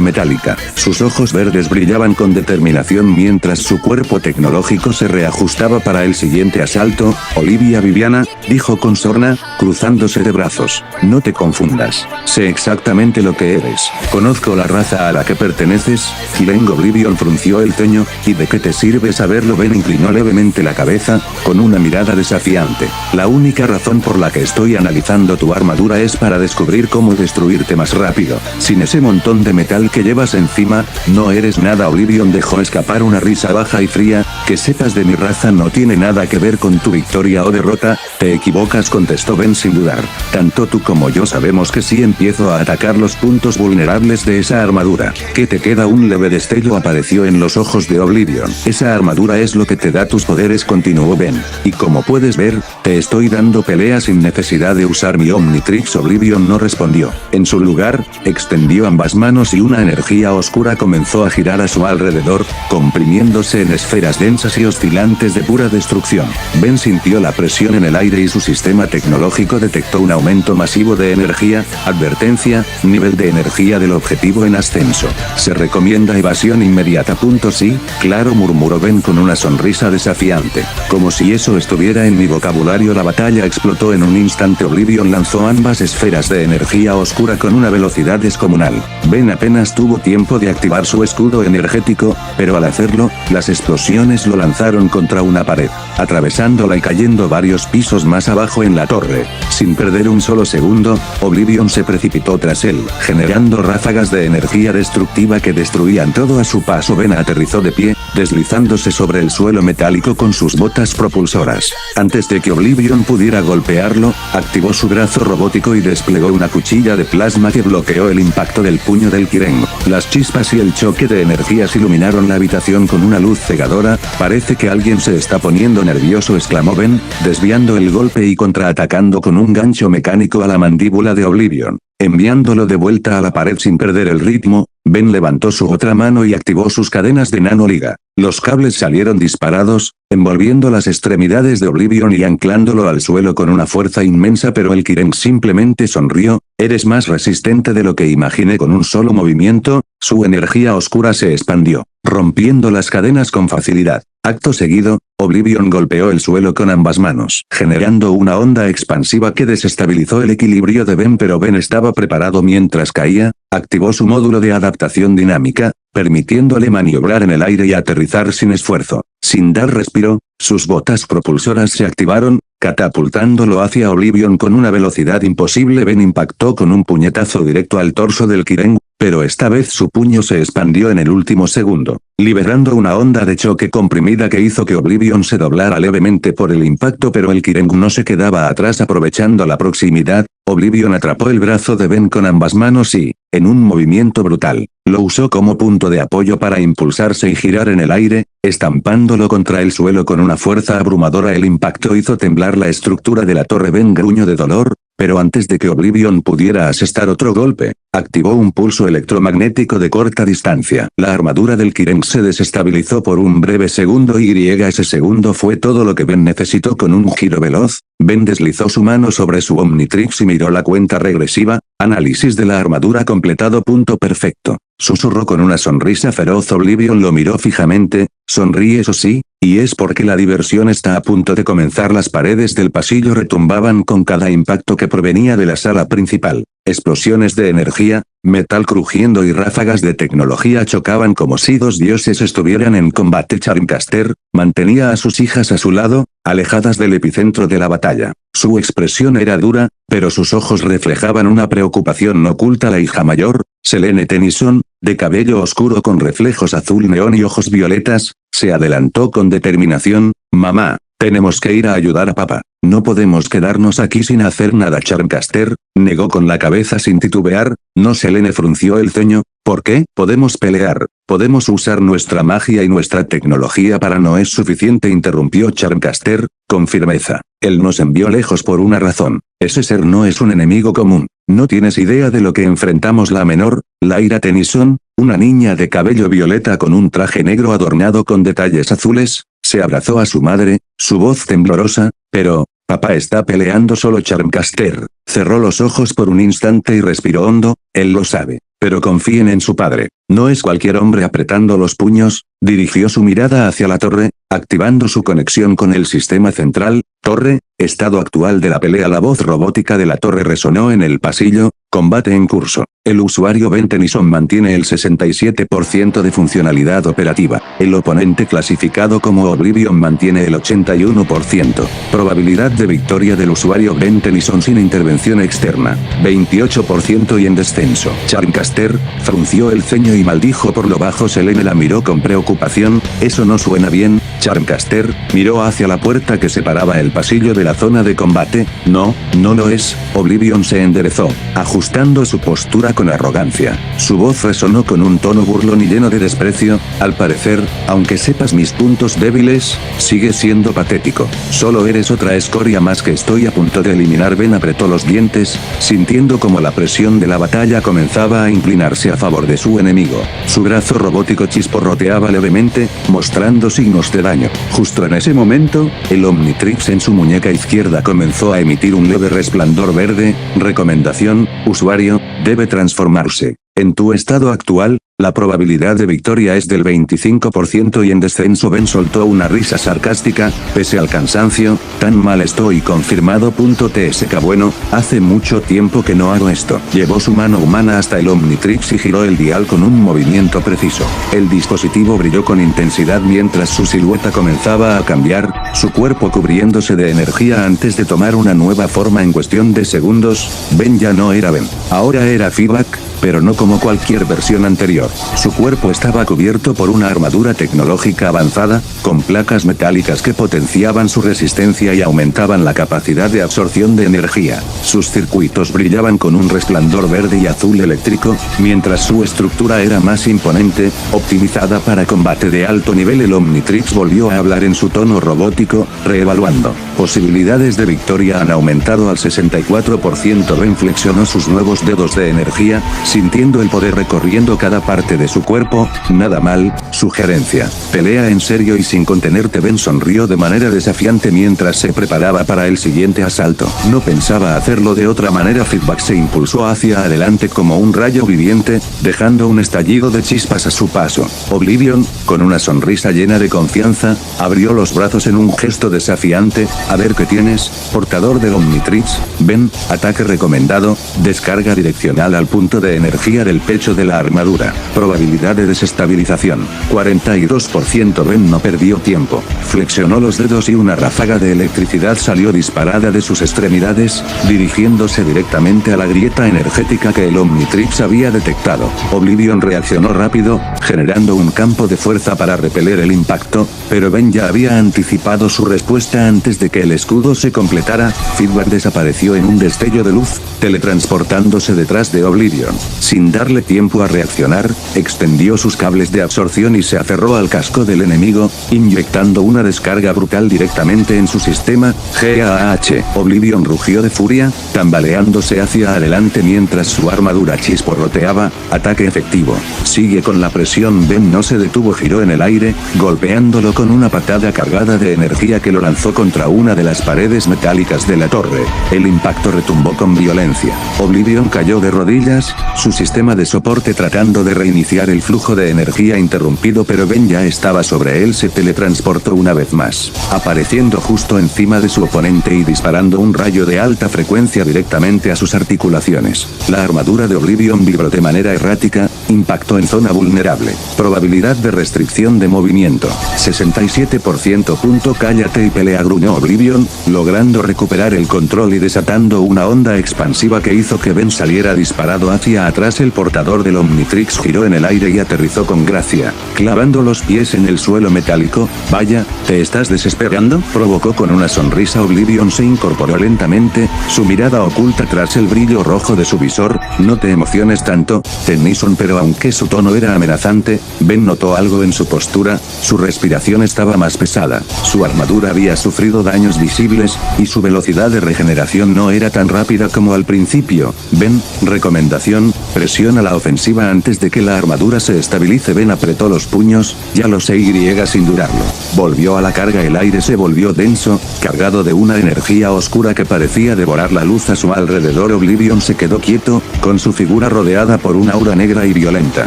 metálica. Sus ojos verdes brillaban con determinación mientras su cuerpo tecnológico se reajustaba para el siguiente asalto. «Olivia Viviana», dijo con sorna, cruzándose de brazos. «No te confundas. Sé exactamente lo que eres. Conozco la raza a la que perteneces». Glenn. Oblivion Oblivion frunció el ceño, ¿y de qué te sirve saberlo? Ben inclinó levemente la cabeza, con una mirada desafiante. La única razón por la que estoy analizando tu armadura es para descubrir cómo destruirte más rápido. Sin ese montón de metal que llevas encima, no eres nada. Oblivion dejó escapar una risa baja y fría, que sepas de mi raza no tiene nada que ver con tu victoria o derrota, te equivocas, contestó Ben sin dudar. Tanto tú como yo sabemos que si empiezo a atacar los puntos vulnerables de esa armadura, ¿qué te queda? Un leve destello apareció en los ojos de Oblivion. Esa armadura es lo que te da tus poderes, continuó Ben. Y como puedes ver, te estoy dando pelea sin necesidad de usar mi Omnitrix. Oblivion no respondió. En su lugar, extendió ambas manos y una energía oscura comenzó a girar a su alrededor, comprimiéndose en esferas densas y oscilantes de pura destrucción. Ben sintió la presión en el aire y su sistema tecnológico detectó un aumento masivo de energía. Advertencia, nivel de energía del objetivo en ascenso. Se recomienda evasión inmediata. Sí, claro, murmuró Ben con una sonrisa desafiante. Como si eso estuviera en mi vocabulario. La batalla explotó en un instante. Oblivion lanzó ambas esferas de energía oscura con una velocidad descomunal. Ben apenas tuvo tiempo de activar su escudo energético, pero al hacerlo, las explosiones lo lanzaron contra una pared, atravesándola y cayendo varios pisos más abajo en la torre. Sin perder un solo segundo, Oblivion se precipitó tras él, generando ráfagas de energía destructiva que destruían todo a su paso. Ben aterrizó de pie, deslizándose sobre el suelo metálico con sus botas propulsoras. Antes de que Oblivion pudiera golpearlo, activó su brazo robótico y desplegó una cuchilla de plasma que bloqueó el impacto del puño del Kiren. Las chispas y el choque de energías iluminaron la habitación con una luz cegadora. Parece que alguien se está poniendo nervioso, exclamó Ben, desviando el golpe y contraatacando con un gancho mecánico a la mandíbula de Oblivion. Enviándolo de vuelta a la pared sin perder el ritmo, Ben levantó su otra mano y activó sus cadenas de nanoliga. Los cables salieron disparados, envolviendo las extremidades de Oblivion y anclándolo al suelo con una fuerza inmensa, pero el Kiren simplemente sonrió. Eres más resistente de lo que imaginé. Con un solo movimiento, su energía oscura se expandió, rompiendo las cadenas con facilidad. Acto seguido, Oblivion golpeó el suelo con ambas manos, generando una onda expansiva que desestabilizó el equilibrio de Ben, pero Ben estaba preparado. Mientras caía, activó su módulo de adaptación dinámica, permitiéndole maniobrar en el aire y aterrizar sin esfuerzo. Sin dar respiro, sus botas propulsoras se activaron, catapultándolo hacia Oblivion con una velocidad imposible. Ben impactó con un puñetazo directo al torso del Kiren, pero esta vez su puño se expandió en el último segundo, liberando una onda de choque comprimida que hizo que Oblivion se doblara levemente por el impacto, pero el Kiren no se quedaba atrás. Aprovechando la proximidad, Oblivion atrapó el brazo de Ben con ambas manos y, en un movimiento brutal, lo usó como punto de apoyo para impulsarse y girar en el aire, estampándolo contra el suelo con una fuerza abrumadora. El impacto hizo temblar la estructura de la torre. Ben gruñó de dolor, pero antes de que Oblivion pudiera asestar otro golpe, activó un pulso electromagnético de corta distancia. La armadura del Kiren se desestabilizó por un breve segundo y ese segundo fue todo lo que Ben necesitó. Con un giro veloz, Ben deslizó su mano sobre su Omnitrix y miró la cuenta regresiva. Análisis de la armadura completado. Perfecto. Susurró con una sonrisa feroz. Oblivion lo miró fijamente. Sonríe, eso sí, y es porque la diversión está a punto de comenzar. Las paredes del pasillo retumbaban con cada impacto que provenía de la sala principal. Explosiones de energía, metal crujiendo y ráfagas de tecnología chocaban como si dos dioses estuvieran en combate. Charmcaster mantenía a sus hijas a su lado, alejadas del epicentro de la batalla. Su expresión era dura, pero sus ojos reflejaban una preocupación oculta. La hija mayor, Selene Tennyson, de cabello oscuro con reflejos azul neón y ojos violetas, se adelantó con determinación. Mamá, tenemos que ir a ayudar a papá. No podemos quedarnos aquí sin hacer nada. Charmcaster negó con la cabeza sin titubear. No. Selene frunció el ceño. ¿Por qué? Podemos pelear, podemos usar nuestra magia y nuestra tecnología para. No es suficiente, interrumpió Charmcaster, con firmeza. Él nos envió lejos por una razón. Ese ser no es un enemigo común. No tienes idea de lo que enfrentamos. La menor, Lyra Tennyson, una niña de cabello violeta con un traje negro adornado con detalles azules, se abrazó a su madre, su voz temblorosa. Pero, papá está peleando solo. Charmcaster cerró los ojos por un instante y respiró hondo. Él lo sabe. Pero confíen en su padre. No es cualquier hombre. Apretando los puños, dirigió su mirada hacia la torre, activando su conexión con el sistema central. Torre, estado actual de la pelea. La voz robótica de la torre resonó en el pasillo. Combate en curso. El usuario Ben Tennyson mantiene el 67% de funcionalidad operativa. El oponente clasificado como Oblivion mantiene el 81%. Probabilidad de victoria del usuario Ben Tennyson sin intervención externa. 28% y en descenso. Charmcaster frunció el ceño y maldijo por lo bajo. Selene la miró con preocupación. Eso no suena bien. Charmcaster miró hacia la puerta que separaba el pasillo de la zona de combate. No, no lo es. Oblivion se enderezó, ajustando su postura con arrogancia. Su voz resonó con un tono burlón y lleno de desprecio. Al parecer, aunque sepas mis puntos débiles, sigues siendo patético. Solo eres otra escoria más que estoy a punto de eliminar. Ben apretó los dientes, sintiendo como la presión de la batalla comenzaba a inclinarse a favor de su enemigo. Su brazo robótico chisporroteaba levemente, mostrando signos de daño. Justo en ese momento, el Omnitrix en su muñeca izquierda comenzó a emitir un leve resplandor verde. Recomendación: usuario, debe transformarse. En tu estado actual, la probabilidad de victoria es del 25% y en descenso. Ben soltó una risa sarcástica, pese al cansancio. Tan mal estoy confirmado. Tsk. Bueno, hace mucho tiempo que no hago esto. Llevó su mano humana hasta el Omnitrix y giró el dial con un movimiento preciso. El dispositivo brilló con intensidad mientras su silueta comenzaba a cambiar, su cuerpo cubriéndose de energía antes de tomar una nueva forma en cuestión de segundos. Ben ya no era Ben. Ahora era Feedback, pero no como cualquier versión anterior. Su cuerpo estaba cubierto por una armadura tecnológica avanzada, con placas metálicas que potenciaban su resistencia y aumentaban la capacidad de absorción de energía. Sus circuitos brillaban con un resplandor verde y azul eléctrico, mientras su estructura era más imponente, optimizada para combate de alto nivel. El Omnitrix volvió a hablar en su tono robótico, reevaluando. Posibilidades de victoria han aumentado al 64%. Ben flexionó sus nuevos dedos de energía, sintiendo el poder recorriendo cada parte de su cuerpo. Nada mal. Sugerencia: pelea en serio y sin contenerte. Ben sonrió de manera desafiante mientras se preparaba para el siguiente asalto. No pensaba hacerlo de otra manera. Feedback se impulsó hacia adelante como un rayo viviente, dejando un estallido de chispas a su paso. Oblivion, con una sonrisa llena de confianza, abrió los brazos en un gesto desafiante. A ver qué tienes, portador del Omnitrix. Ben, ataque recomendado, descarga direccional al punto de energía del pecho de la armadura. Probabilidad de desestabilización: 42%. Ben no perdió tiempo. Flexionó los dedos y una ráfaga de electricidad salió disparada de sus extremidades, dirigiéndose directamente a la grieta energética que el Omnitrix había detectado. Oblivion reaccionó rápido, generando un campo de fuerza para repeler el impacto, pero Ben ya había anticipado su respuesta antes de que el escudo se completara. Feedback desapareció en un destello de luz, teletransportándose detrás de Oblivion. Sin darle tiempo a reaccionar, extendió sus cables de absorción y se aferró al casco del enemigo, inyectando una descarga brutal directamente en su sistema. GAH. Oblivion rugió de furia, tambaleándose hacia adelante mientras su armadura chisporroteaba. Ataque efectivo. Sigue con la presión. Ben no se detuvo, giró en el aire, golpeándolo con una patada cargada de energía que lo lanzó contra una de las paredes metálicas de la torre. El impacto retumbó con violencia. Oblivion cayó de rodillas, su sistema de soporte tratando de reiniciar el flujo de energía interrumpido, pero Ben ya estaba sobre él. Se teletransportó una vez más, apareciendo justo encima de su oponente y disparando un rayo de alta frecuencia directamente a sus articulaciones. La armadura de Oblivion vibró de manera errática, impactó en zona vulnerable. Probabilidad de restricción de movimiento: 67%. Cállate y pelea, gruñó Oblivion, logrando recuperar el control y desatando una onda expansiva que hizo que Ben saliera disparado hacia atrás. El portador del Omnitrix giró en el aire y aterrizó con gracia, clavando los pies en el suelo metálico. Vaya, ¿te estás desesperando?, provocó con una sonrisa. Oblivion se incorporó lentamente, su mirada oculta tras el brillo rojo de su visor. No te emociones tanto, Tennyson. Pero aunque su tono era amenazante, Ben notó algo en su postura. Su respiración estaba más pesada, su armadura había sufrido daños visibles, y su velocidad de regeneración no era tan rápida como al principio. Ben, recomendación: Oblivion, presiona la ofensiva antes de que la armadura se estabilice. Ben apretó los puños, ya lo sé sin dudarlo. Volvió a la carga, el aire se volvió denso, cargado de una energía oscura que parecía devorar la luz a su alrededor. Oblivion se quedó quieto, con su figura rodeada por una aura negra y violenta.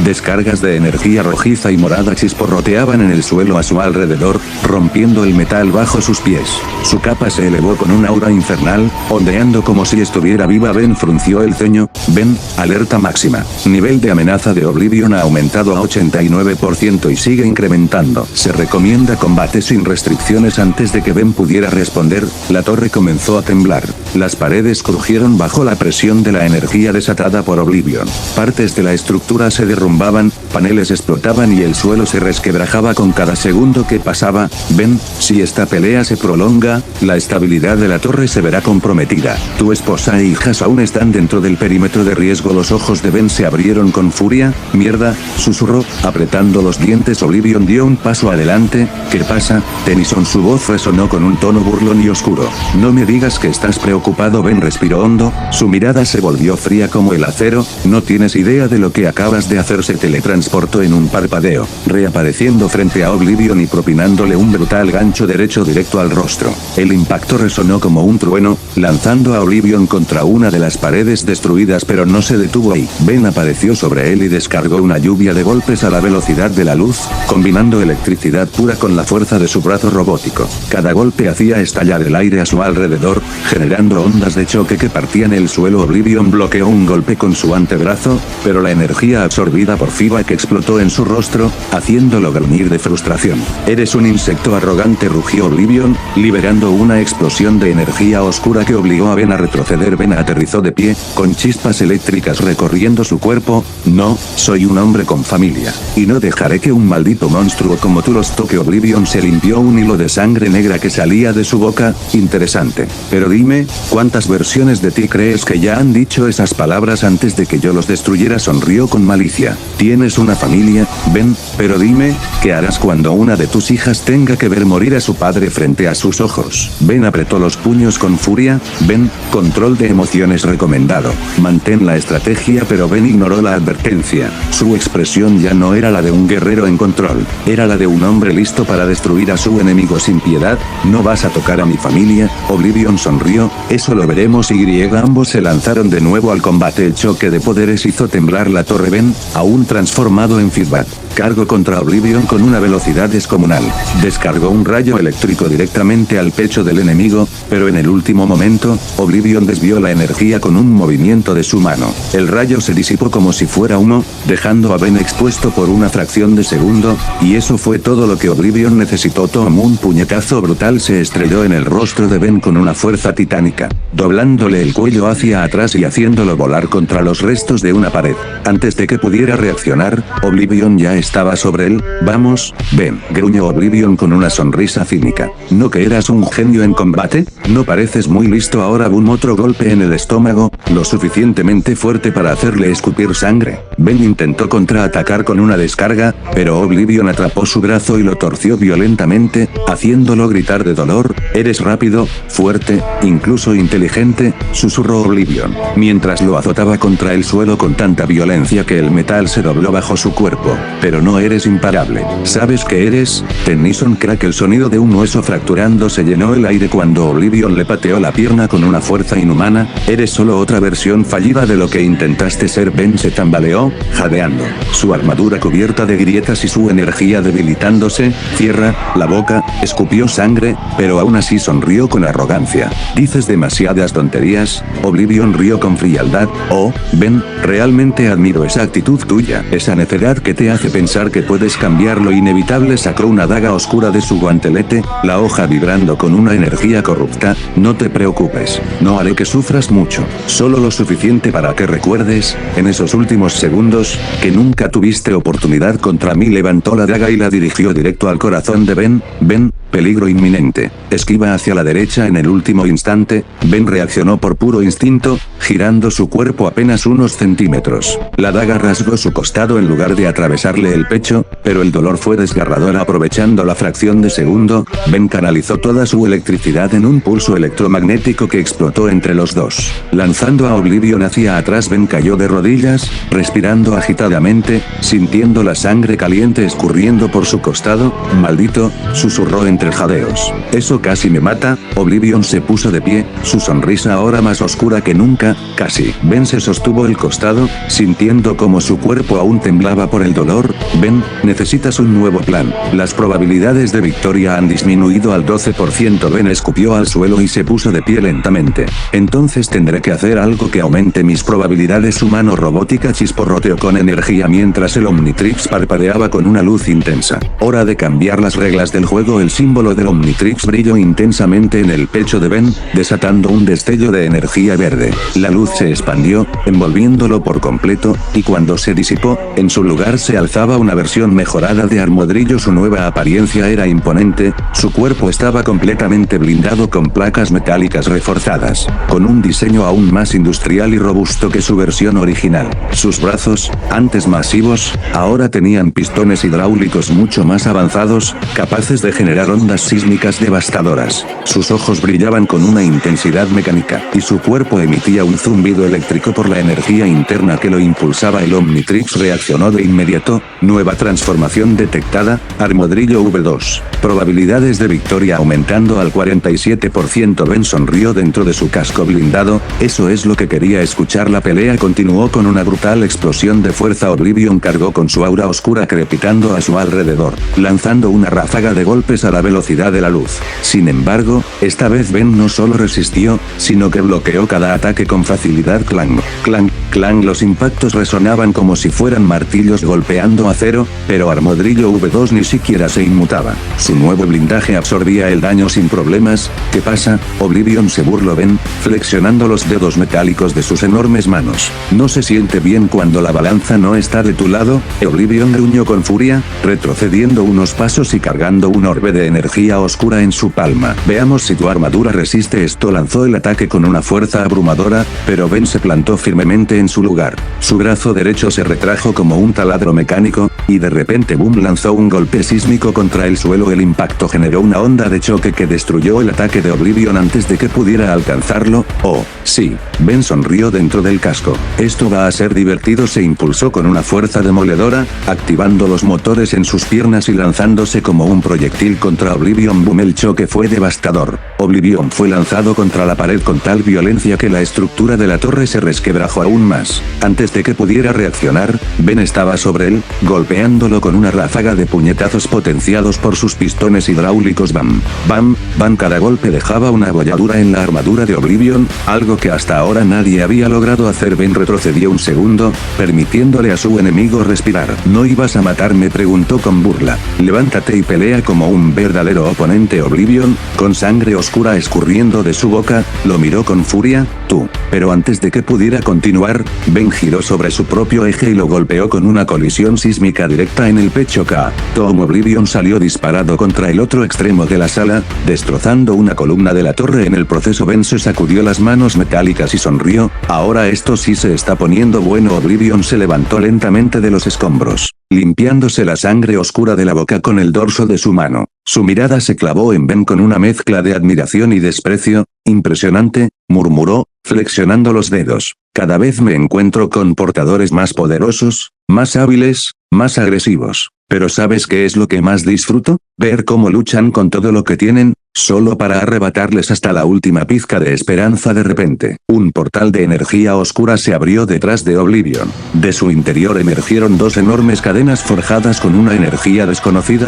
Descargas de energía rojiza y morada chisporroteaban en el suelo a su alrededor, rompiendo el metal bajo sus pies. Su capa se elevó con una aura infernal, ondeando como si estuviera viva. Ben frunció el ceño. Ben, alerta máxima. Nivel de amenaza de Oblivion ha aumentado a 89% y sigue incrementando. Se recomienda combate sin restricciones. Antes de que Ben pudiera responder, la torre comenzó a temblar. Las paredes crujieron bajo la presión de la energía desatada por Oblivion. Partes de la estructura se derrumbaban, paneles explotaban y el suelo se resquebrajaba con cada segundo que pasaba. Ben, si esta pelea se prolonga, la estabilidad de la torre se verá comprometida. Tu esposa e hijas aún están dentro del perímetro de riesgo. Los ojos de Ben se abrieron con furia. Mierda, susurró, apretando los dientes. Oblivion dio un paso adelante. ¿Qué pasa, Tennyson? Su voz resonó con un tono burlón y oscuro. No me digas que estás preocupado. Ben respiró hondo, su mirada se volvió fría como el acero. No tienes idea de lo que acabas de hacer. Se teletransportó en un parpadeo, reapareciendo frente a Oblivion y propinándole un brutal gancho derecho directo al rostro. El impacto resonó como un trueno, lanzando a Oblivion contra una de las paredes destruidas, pero no se detuvo ahí. Ben apareció sobre él y descargó una lluvia de golpes a la velocidad de la luz, combinando electricidad pura con la fuerza de su brazo robótico. Cada golpe hacía estallar el aire a su alrededor, generando ondas de choque que partían el suelo. Oblivion bloqueó un golpe con su antebrazo, pero la energía absorbida por feedback explotó en su rostro, haciéndolo gruñir de frustración. Eres un insecto arrogante, rugió Oblivion, liberando una explosión de energía oscura que obligó a Ben a retroceder. Ben aterrizó de pie, con chispas eléctricas recorriendo su cuerpo. No, soy un hombre con familia, y no dejaré que un maldito monstruo como tú los toque. Oblivion se limpió un hilo de sangre negra que salía de su boca. Interesante. Pero dime, ¿cuántas versiones de ti crees que ya han dicho esas palabras antes de que yo los destruyera? Sonrió con malicia. Tienes una familia, Ben, pero dime, ¿qué harás cuando una de tus hijas tenga que ver morir a su padre frente a sus ojos? Ben apretó los puños con furia. Ben, control de emociones recomendado. Mantén la estrategia. Pero Ben ignoró la advertencia. Su expresión ya no era la de un guerrero en control, era la de un hombre listo para destruir a su enemigo sin piedad. ¿No vas a tocar a mi familia? Oblivion sonrió. Eso lo veremos. Ambos se lanzaron de nuevo al combate. El choque de poderes hizo temblar la torre. Ben, aún transformado en feedback, cargó contra Oblivion con una velocidad descomunal. Descargó un rayo eléctrico directamente al pecho del enemigo, pero en el último momento, Oblivion desvió la energía con un movimiento de su mano. El rayo se disipó como si fuera humo, dejando a Ben expuesto por una fracción de segundo, y eso fue todo lo que Oblivion necesitó. Tomó un puñetazo brutal, se estrelló en el rostro de Ben con una fuerza titánica, doblándole el cuello hacia atrás y haciéndolo volar contra los restos de una pared. Antes de que pudiera reaccionar, Oblivion ya estaba sobre él. Vamos, Ben, gruñó Oblivion con una sonrisa cínica. ¿No que eras un genio en combate? No pareces muy listo ahora. Boom, otro golpe en el estómago, lo suficientemente fuerte para hacerle escupir sangre. Ben intentó contraatacar con una descarga, pero Oblivion atrapó su brazo y lo torció violentamente, haciéndolo gritar de dolor. Eres rápido, fuerte, incluso inteligente, susurró Oblivion, mientras lo azotaba contra el suelo con tanta violencia que el metal se dobló bajo su cuerpo. Pero no eres imparable. ¿Sabes qué eres? Tennyson. Crack. El sonido de un hueso fracturando se llenó el aire cuando Oblivion le pateó la pierna con una fuerza inhumana. Eres solo otra versión fallida de lo que intentaste ser. Ben se tambaleó, jadeando, su armadura cubierta de grietas y su energía debilitándose. Cierra la boca, escupió sangre, pero aún así sonrió con arrogancia. Dices demasiadas tonterías. Oblivion rió con frialdad. Oh, Ben, realmente admiro esa actitud tuya, esa necedad que te hace pensar que puedes cambiar lo inevitable. Sacó una daga oscura de su guantelete, la hoja vibrando con una energía corrupta. No te preocupes, no haré que sufras mucho, solo lo suficiente para que recuerdes, en esos últimos segundos, que nunca tuviste oportunidad contra mí. Levantó la daga y la dirigió directo al corazón de Ben. Ben, Peligro inminente. Esquiva hacia la derecha en el último instante. Ben reaccionó por puro instinto, girando su cuerpo apenas unos centímetros. La daga rasgó su costado en lugar de atravesarle el pecho, pero el dolor fue desgarrador. Aprovechando la fracción de segundo, Ben canalizó toda su electricidad en un pulso electromagnético que explotó entre los dos. Lanzando a Oblivion hacia atrás, Ben cayó de rodillas, respirando agitadamente, sintiendo la sangre caliente escurriendo por su costado. Maldito, susurró entre jadeos. Eso casi me mata. Oblivion se puso de pie, su sonrisa ahora más oscura que nunca. Casi. Ben se sostuvo el costado, sintiendo como su cuerpo aún temblaba por el dolor. Ben, necesitas un nuevo plan. Las probabilidades de victoria han disminuido al 12%. Ben escupió al suelo y se puso de pie lentamente. Entonces tendré que hacer algo que aumente mis probabilidades. Humano-robótica chisporroteó con energía mientras el Omnitrix parpadeaba con una luz intensa. Hora de cambiar las reglas del juego. El símbolo del Omnitrix brilló intensamente en el pecho de Ben, desatando un destello de energía verde. La luz se expandió, envolviéndolo por completo, y cuando se disipó, en su lugar se alzaba una versión mejorada de Armodrillo. Su nueva apariencia era imponente, su cuerpo estaba completamente blindado con placas metálicas reforzadas, con un diseño aún más industrial y robusto que su versión original. Sus brazos, antes masivos, ahora tenían pistones hidráulicos mucho más avanzados, capaces de generar ondas sísmicas devastadoras. Sus ojos brillaban con una intensidad mecánica, y su cuerpo emitía un zumbido eléctrico por la energía interna que lo impulsaba. El Omnitrix reaccionó de inmediato. Nueva transformación detectada, Armodrillo V2. Probabilidades de victoria aumentando al 47%. Ben sonrió dentro de su casco blindado. Eso es lo que quería escuchar. La pelea continuó con una brutal explosión de fuerza. Oblivion cargó con su aura oscura crepitando a su alrededor, lanzando una ráfaga de golpes a la velocidad de la luz. Sin embargo, esta vez Ben no solo resistió, sino que bloqueó cada ataque con facilidad. Clang, clang, clang. Los impactos resonaban como si fueran martillos golpeando acero, pero Armodrillo V2 ni siquiera se inmutaba. Su nuevo blindaje absorbía el daño sin problemas. ¿Qué pasa? Oblivion se burló Ben, flexionando los dedos metálicos de sus enormes manos. ¿No se siente bien cuando la balanza no está de tu lado? Oblivion gruñó con furia, retrocediendo unos pasos y cargando un orbe de energía oscura en su palma. Veamos si tu armadura resiste esto. Lanzó el ataque con una fuerza abrumadora, pero Ben se plantó firmemente en su lugar. Su brazo derecho se retrajo como un taladro mecánico, y de repente Boom lanzó un golpe sísmico contra el suelo. El impacto generó una onda de choque que destruyó el ataque de Oblivion antes de que pudiera alcanzarlo. Oh, sí. Ben sonrió dentro del casco. Esto va a ser divertido. Se impulsó con una fuerza demoledora, activando los motores en sus piernas y lanzándose como un proyectil contra Oblivion. Boom. El choque fue devastador. Oblivion fue lanzado contra la pared con tal violencia que la estructura de la torre se resquebrajó aún más. Antes de que pudiera reaccionar, Ben estaba sobre él, golpeándolo con una ráfaga de puñetazos potenciados por sus pistones hidráulicos. Bam, bam, bam. Cada golpe dejaba una abolladura en la armadura de Oblivion, algo que hasta ahora nadie había logrado hacer. Ben retrocedió un segundo, permitiéndole a su enemigo respirar. ¿No ibas a matarme?, preguntó con burla. Levántate y pelea como un verdadero oponente. Oblivion, con sangre oscura escurriendo de su boca, lo miró con furia. Tú. Pero antes de que pudiera continuar, Ben giró sobre su propio eje y lo golpeó con una colisión sísmica directa en el pecho. Tom. Oblivion salió disparado contra el otro extremo de la sala, destrozando una columna de la torre. En el proceso Ben se sacudió las manos metálicas y sonrió. Ahora esto sí se está poniendo bueno. Oblivion se levantó lentamente de los escombros, limpiándose la sangre oscura de la boca con el dorso de su mano. Su mirada se clavó en Ben con una mezcla de admiración y desprecio. Impresionante, murmuró, flexionando los dedos. Cada vez me encuentro con portadores más poderosos, más hábiles, más agresivos. Pero ¿sabes qué es lo que más disfruto? Ver cómo luchan con todo lo que tienen, solo para arrebatarles hasta la última pizca de esperanza. De repente, un portal de energía oscura se abrió detrás de Oblivion. De su interior emergieron dos enormes cadenas forjadas con una energía desconocida.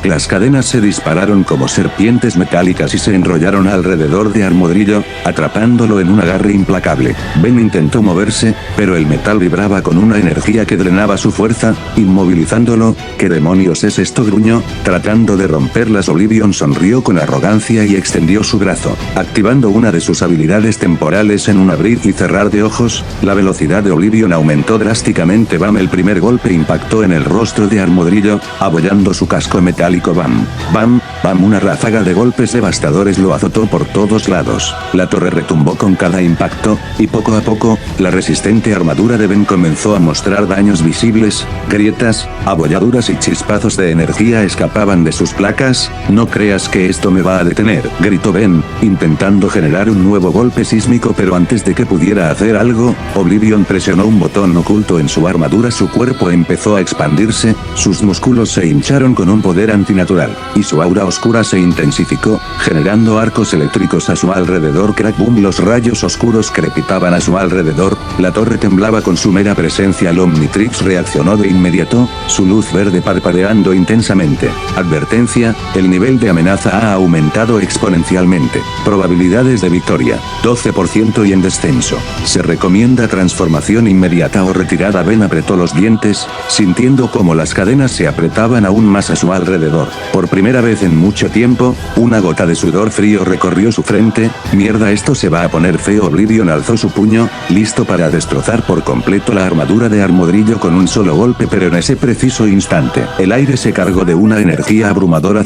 Las cadenas se dispararon como serpientes metálicas y se enrollaron alrededor de Armodrillo, atrapándolo en un agarre implacable. Ben intentó moverse, pero el metal vibraba con una energía que drenaba su fuerza, inmovilizándolo. ¿Qué demonios es esto?, gruñó, tratando de romperlas. Oblivion sonrió con arrogancia y extendió su brazo, activando una de sus habilidades temporales. En un abrir y cerrar de ojos, la velocidad de Oblivion aumentó drásticamente. Bam. El primer golpe impactó en el rostro de Armodrillo, abollando su casco metálico. Bam, bam, ¡Bam! Una ráfaga de golpes devastadores lo azotó por todos lados. La torre retumbó con cada impacto, y poco a poco, la resistente armadura de Ben comenzó a mostrar daños visibles, grietas, abolladuras y chispazos de energía escapaban de sus placas. No creas que esto me va a detener, gritó Ben, intentando generar un nuevo golpe sísmico, pero antes de que pudiera hacer algo, Oblivion presionó un botón oculto en su armadura. Su cuerpo empezó a expandirse, sus músculos se hincharon con un poder antinatural, y su aura oscura se intensificó, generando arcos eléctricos a su alrededor. Crack boom, los rayos oscuros crepitaban a su alrededor, la torre temblaba con su mera presencia. El Omnitrix reaccionó de inmediato, su luz verde parpadeando intensamente. Advertencia, el nivel de amenaza ha aumentado exponencialmente. Probabilidades de victoria, 12% y en descenso. Se recomienda transformación inmediata o retirada. Ben apretó los dientes, sintiendo como las cadenas se apretaban aún más a su alrededor. Por primera vez en mucho tiempo, una gota de sudor frío recorrió su frente. Mierda, esto se va a poner feo. Oblivion alzó su puño, listo para destrozar por completo la armadura de Armodrillo con un solo golpe, pero en ese preciso instante, el aire se cargó de una energía abrumadora.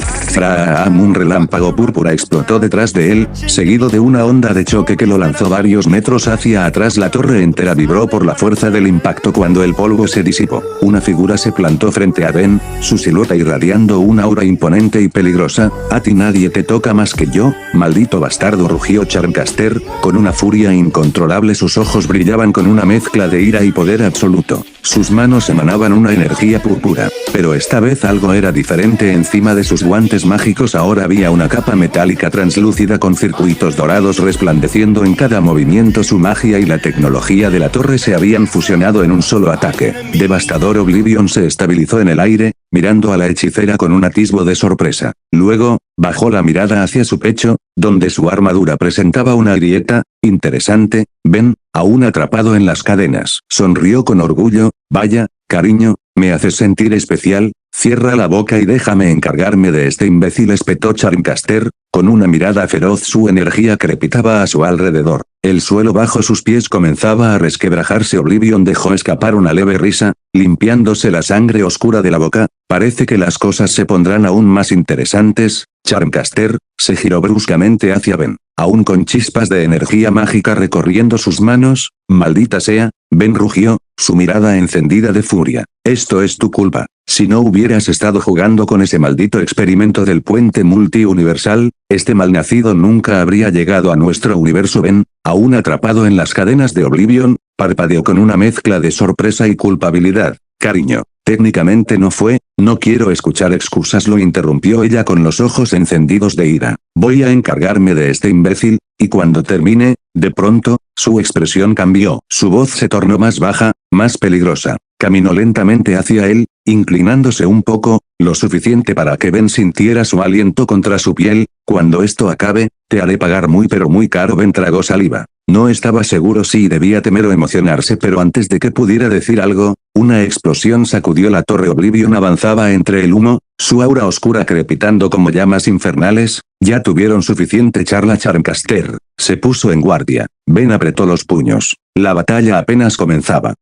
Un relámpago púrpura explotó detrás de él, seguido de una onda de choque que lo lanzó varios metros hacia atrás. La torre entera vibró por la fuerza del impacto. Cuando el polvo se disipó, una figura se plantó frente a Ben, su silueta irradiando una aura imponente y peligrosa. A ti nadie te toca más que yo, maldito bastardo, rugió Charmcaster, con una furia incontrolable. Sus ojos brillaban con una mezcla de ira y poder absoluto. Sus manos emanaban una energía púrpura, pero esta vez algo era diferente. Encima de sus guantes mágicos ahora había una capa metálica translúcida con circuitos dorados resplandeciendo en cada movimiento. Su magia y la tecnología de la torre se habían fusionado en un solo ataque devastador. Oblivion se estabilizó en el aire, mirando a la hechicera con un atisbo de sorpresa. Luego, bajó la mirada hacia su pecho, donde su armadura presentaba una grieta. Interesante, Ben, aún atrapado en las cadenas. Sonrió con orgullo. Vaya, cariño, me haces sentir especial. Cierra la boca y déjame encargarme de este imbécil, espetó Charmcaster, con una mirada feroz. Su energía crepitaba a su alrededor. El suelo bajo sus pies comenzaba a resquebrajarse. Oblivion dejó escapar una leve risa, limpiándose la sangre oscura de la boca. Parece que las cosas se pondrán aún más interesantes. Charmcaster se giró bruscamente hacia Ben, aún con chispas de energía mágica recorriendo sus manos. Maldita sea, Ben rugió, su mirada encendida de furia. Esto es tu culpa. Si no hubieras estado jugando con ese maldito experimento del puente multiuniversal, este malnacido nunca habría llegado a nuestro universo. Ben, aún atrapado en las cadenas de Oblivion, parpadeó con una mezcla de sorpresa y culpabilidad. Cariño, técnicamente no fue. No quiero escuchar excusas, lo interrumpió ella con los ojos encendidos de ira. Voy a encargarme de este imbécil, y cuando termine, de pronto, su expresión cambió. Su voz se tornó más baja, más peligrosa. Caminó lentamente hacia él, inclinándose un poco, lo suficiente para que Ben sintiera su aliento contra su piel. Cuando esto acabe, te haré pagar muy pero muy caro. Ben tragó saliva. No estaba seguro si debía temer o emocionarse, pero antes de que pudiera decir algo, una explosión sacudió la torre. Oblivion avanzaba entre el humo, su aura oscura crepitando como llamas infernales. Ya tuvieron suficiente charla. Charmcaster se puso en guardia. Ben apretó los puños. La batalla apenas comenzaba.